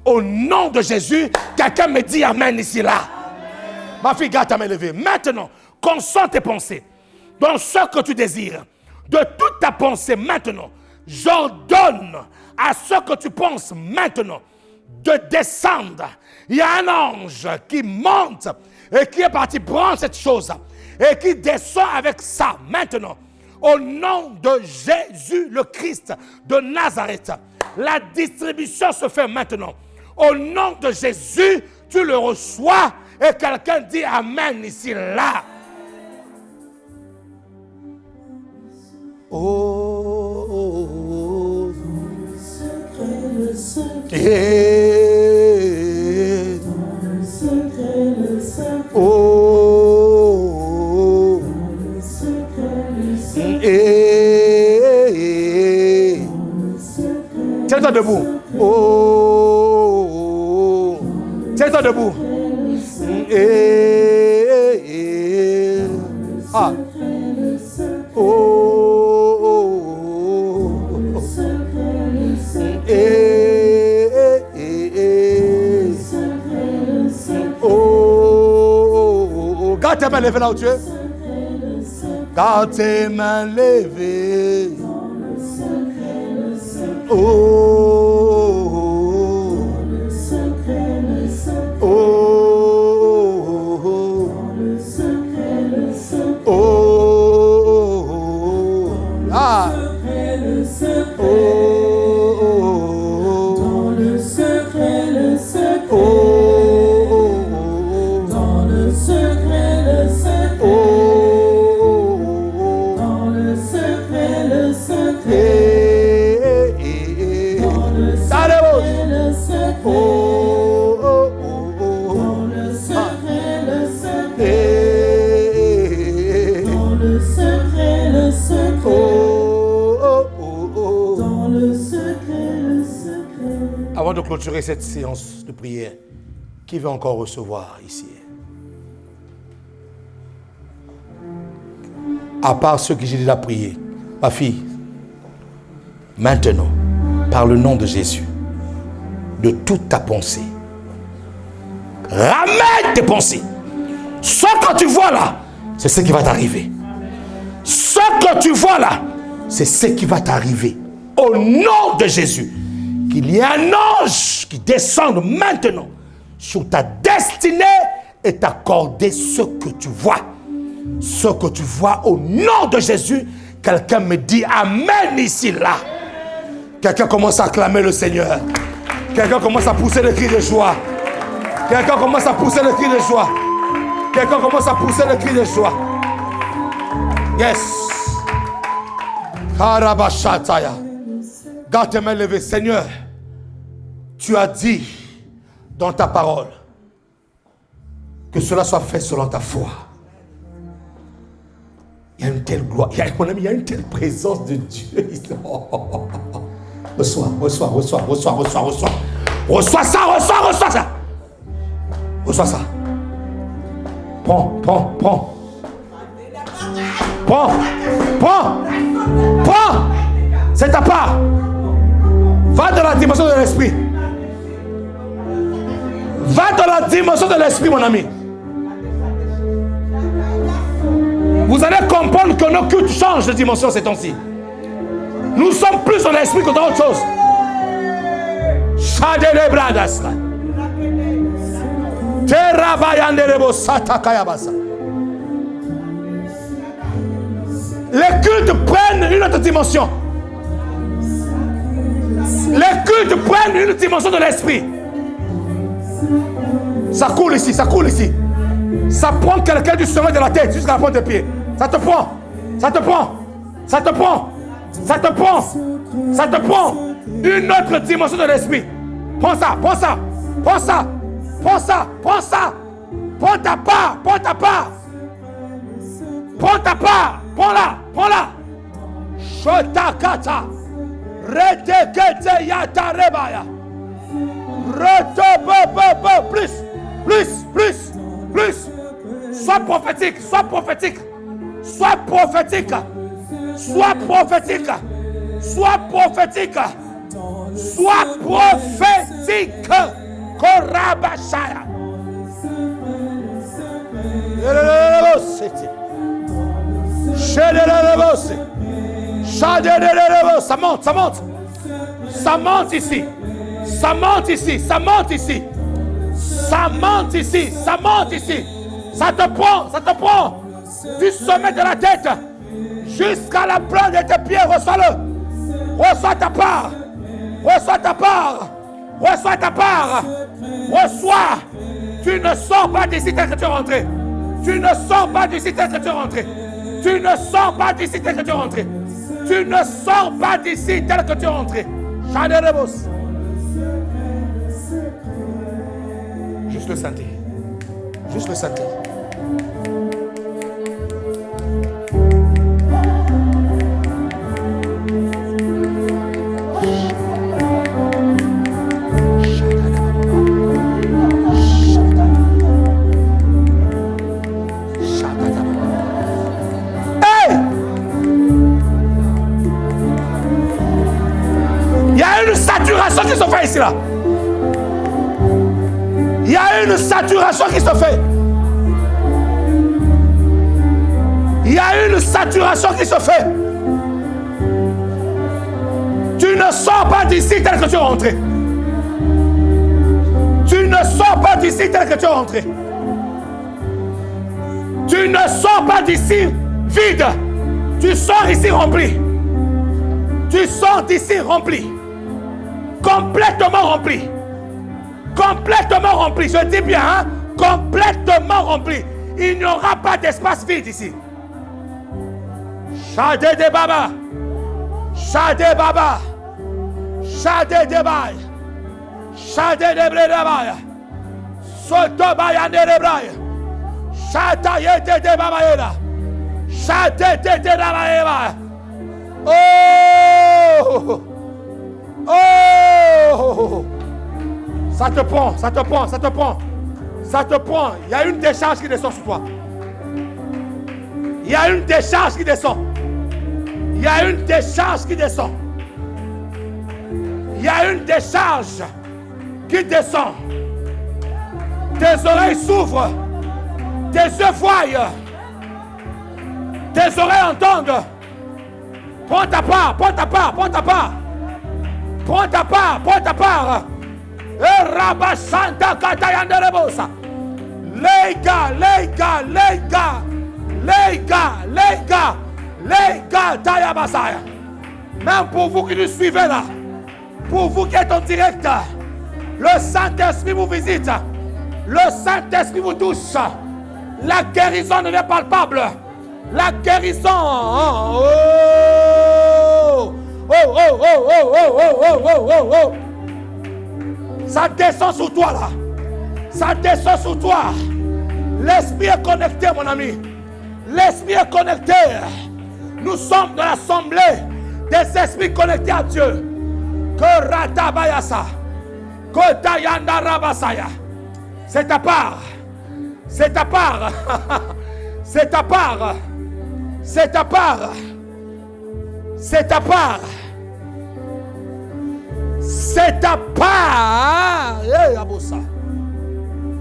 au nom de Jésus, quelqu'un me dit amen ici, là. Amen. Ma fille, garde ta main levée. Maintenant, concentre tes pensées dans ce que tu désires. De toute ta pensée, maintenant, j'ordonne à ce que tu penses maintenant de descendre. Il y a un ange qui monte et qui est parti prendre cette chose et qui descend avec ça maintenant. Au nom de Jésus le Christ de Nazareth, la distribution se fait maintenant. Au nom de Jésus, tu le reçois et quelqu'un dit amen ici, là. Oh, le secret, le secret. Oh, le secret. Tiens-toi debout. Oh, tiens-toi debout. Ah. Oh. Garde tes mains levées là où tu es. Garde tes mains levées. Oh, oh, oh, ah. Avant de clôturer cette séance de prière, qui veut encore recevoir ici? À part ceux que j'ai déjà priés, ma fille, maintenant, par le nom de Jésus, de toute ta pensée, ramène tes pensées. Ce que tu vois là, c'est ce qui va t'arriver. Ce que tu vois là, c'est ce qui va t'arriver. Au nom de Jésus, qu'il y ait un ange qui descende maintenant sur ta destinée et t'accorder ce que tu vois. Ce que tu vois au nom de Jésus. Quelqu'un me dit amen ici, là. Quelqu'un commence à acclamer le Seigneur. Quelqu'un commence à pousser le cri de joie. Quelqu'un commence à pousser le cri de joie. Quelqu'un commence à pousser le cri de joie. Yes. Karabashataya. Garde tes mains levées. Seigneur, tu as dit dans ta parole que cela soit fait selon ta foi. Il y a une telle gloire, mon ami, il y a une telle présence de Dieu. Reçois. Reçois ça. Reçois ça. Prends. C'est ta part. Va dans la dimension de l'esprit. Va dans la dimension de l'esprit, mon ami. Vous allez comprendre que nos cultes changent de dimension ces temps-ci. Nous sommes plus dans l'esprit que dans autre chose. Les cultes prennent une autre dimension. Les cultes prennent une dimension de l'esprit. Ça coule ici. Ça prend quelqu'un du sommet de la tête jusqu'à la pointe des pieds. Ça te prend. Une autre dimension de l'esprit. Prends ça, prends ça, prends ça, prends ça, prends ça. Prends ta part, prends ta part. Prends ta part, prends-la, prends-la. Shotakata. Retekete yata rebaya. Retopo, plus, plus, plus, plus. Sois prophétique, sois prophétique. Sois prophétique. Sois prophétique. Sois prophétique. Sois prophétique. Korabashaya. Ça monte, ça monte. Ça monte ici. Ça monte ici. Ça monte ici. Ça monte ici. Ça monte ici. Ça te prend du sommet de la tête jusqu'à la plante de tes pieds. Reçois-le. Reçois ta part. Reçois ta part. Reçois ta part. Reçois. Tu ne sors pas d'ici tel que tu es rentré. Tu ne sors pas d'ici tel que tu es rentré. Tu ne sors pas d'ici tel que tu es rentré. Tu ne sors pas d'ici tel que tu es rentré. Chaderebos. Juste le sentir. Juste le sentir. Qui se fait ici là. Il y a une saturation qui se fait. Il y a une saturation qui se fait. Tu ne sors pas d'ici tel que tu es rentré. Tu ne sors pas d'ici tel que tu es rentré. Tu ne sors pas d'ici vide. Tu sors ici rempli. Tu sors d'ici rempli. Complètement rempli. Complètement rempli. Je dis bien, hein? Complètement rempli. Il n'y aura pas d'espace vide ici. Shade de Baba. Shade Baba. Shade de Baï. Shade de Bredabaya. Soto Bayane de Braille. Shata Yete de Babaela. Shade de Babaela. Oh! Oh! Ça te prend, ça te prend, ça te prend. Ça te prend. Il y a une décharge qui descend sur toi. Il y a une décharge qui descend. Il y a une décharge qui descend. Il y a une décharge qui descend. Tes oreilles s'ouvrent. Tes yeux voient. Tes oreilles entendent. Prends ta part, prends ta part, prends ta part. Prends ta part, prends ta part. Rabasanta Katayanderebosa. Les gars, Tayabasaya. Même pour vous qui nous suivez là, pour vous qui êtes en direct, le Saint-Esprit vous visite. Le Saint-Esprit vous touche. La guérison devient palpable. La guérison. Oh, oh, oh, oh, oh, oh, oh, oh, oh, oh. Ça descend sur toi là. Ça descend sur toi. L'esprit est connecté, mon ami. L'esprit est connecté. Nous sommes dans l'assemblée des esprits connectés à Dieu. Que Ratabayasa. Que Tayanda Rabasaya. C'est ta part. C'est ta part. C'est ta part. C'est ta part. C'est ta part. C'est ta part. Eh, Aboussa.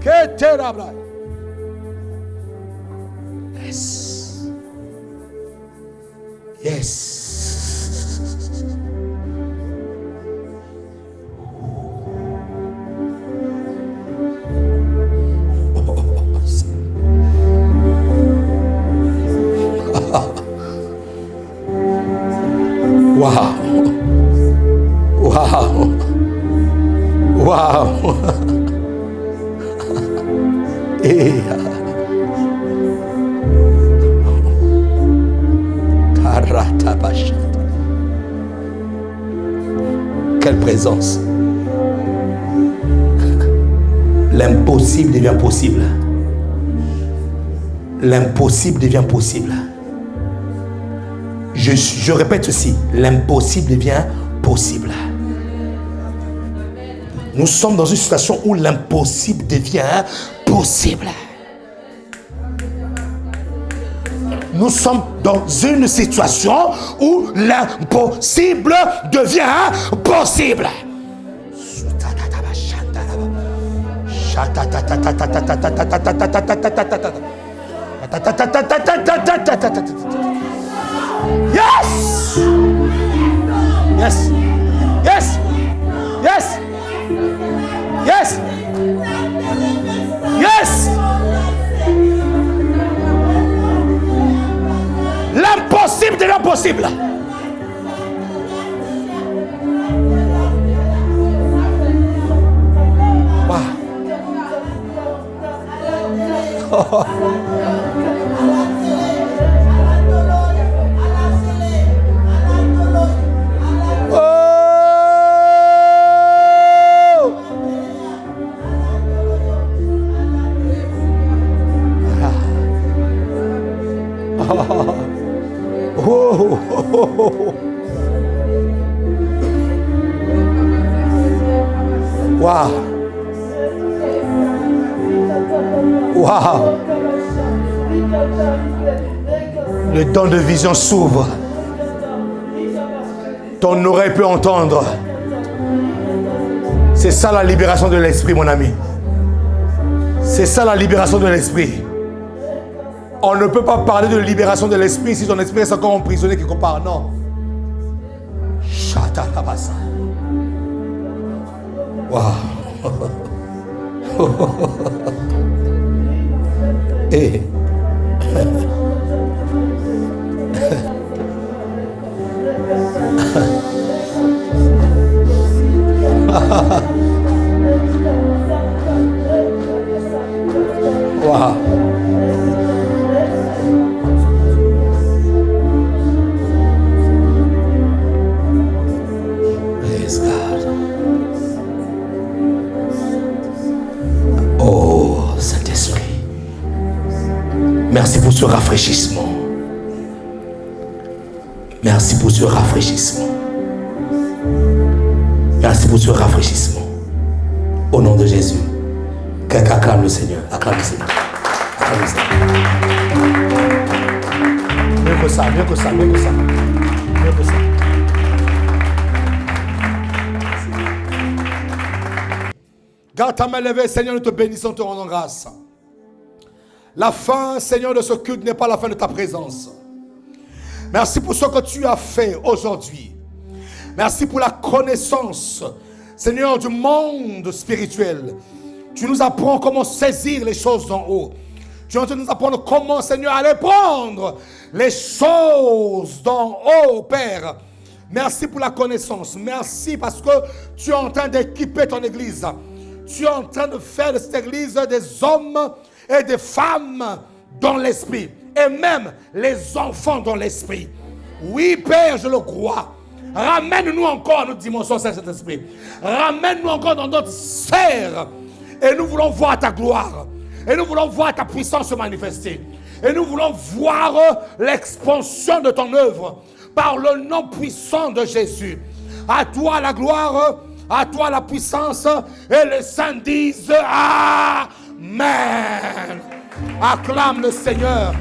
Que terrible. Yes. Yes. Wow. Wow. Wow. quelle présence. L'impossible devient possible. L'impossible devient possible. Je répète ceci, l'impossible devient possible. Nous sommes dans une situation où l'impossible devient possible. Nous sommes dans une situation où l'impossible devient possible. Yes! Yes! Yes! Yes! Yes! Yes! L'impossible devient possible. Wow. Oh. Wow. Wow. Le don de vision s'ouvre. Ton oreille peut entendre. C'est ça la libération de l'esprit, mon ami. C'est ça la libération de l'esprit. On ne peut pas parler de libération de l'esprit si ton esprit est encore emprisonné quelque part. Non. Chatalabasa. Wow. Et wow. Praise God. Oh, Saint-Esprit. Merci pour ce rafraîchissement. Merci pour ce rafraîchissement. Merci pour ce rafraîchissement. Au nom de Jésus. Quelqu'un acclame le Seigneur. Acclame le Seigneur. Acclame le Seigneur. Mieux que ça, mieux que ça, mieux que ça. Mieux que ça. Garde ta main levée, Seigneur, nous te bénissons, te rendons grâce. La fin, Seigneur, de ce culte n'est pas la fin de ta présence. Merci pour ce que tu as fait aujourd'hui. Merci pour la connaissance, Seigneur, du monde spirituel. Tu nous apprends comment saisir les choses d'en haut. Tu nous apprends comment, Seigneur, aller prendre les choses d'en haut, Père. Merci pour la connaissance. Merci parce que tu es en train d'équiper ton église. Tu es en train de faire de cette église des hommes et des femmes dans l'esprit. Et même les enfants dans l'esprit. Oui, Père, je le crois. Ramène-nous encore à notre dimension, Saint-Esprit. Ramène-nous encore dans notre sphère. Et nous voulons voir ta gloire. Et nous voulons voir ta puissance se manifester. Et nous voulons voir l'expansion de ton œuvre par le nom puissant de Jésus. À toi la gloire, à toi la puissance. Et les saints disent Amen. Acclame le Seigneur.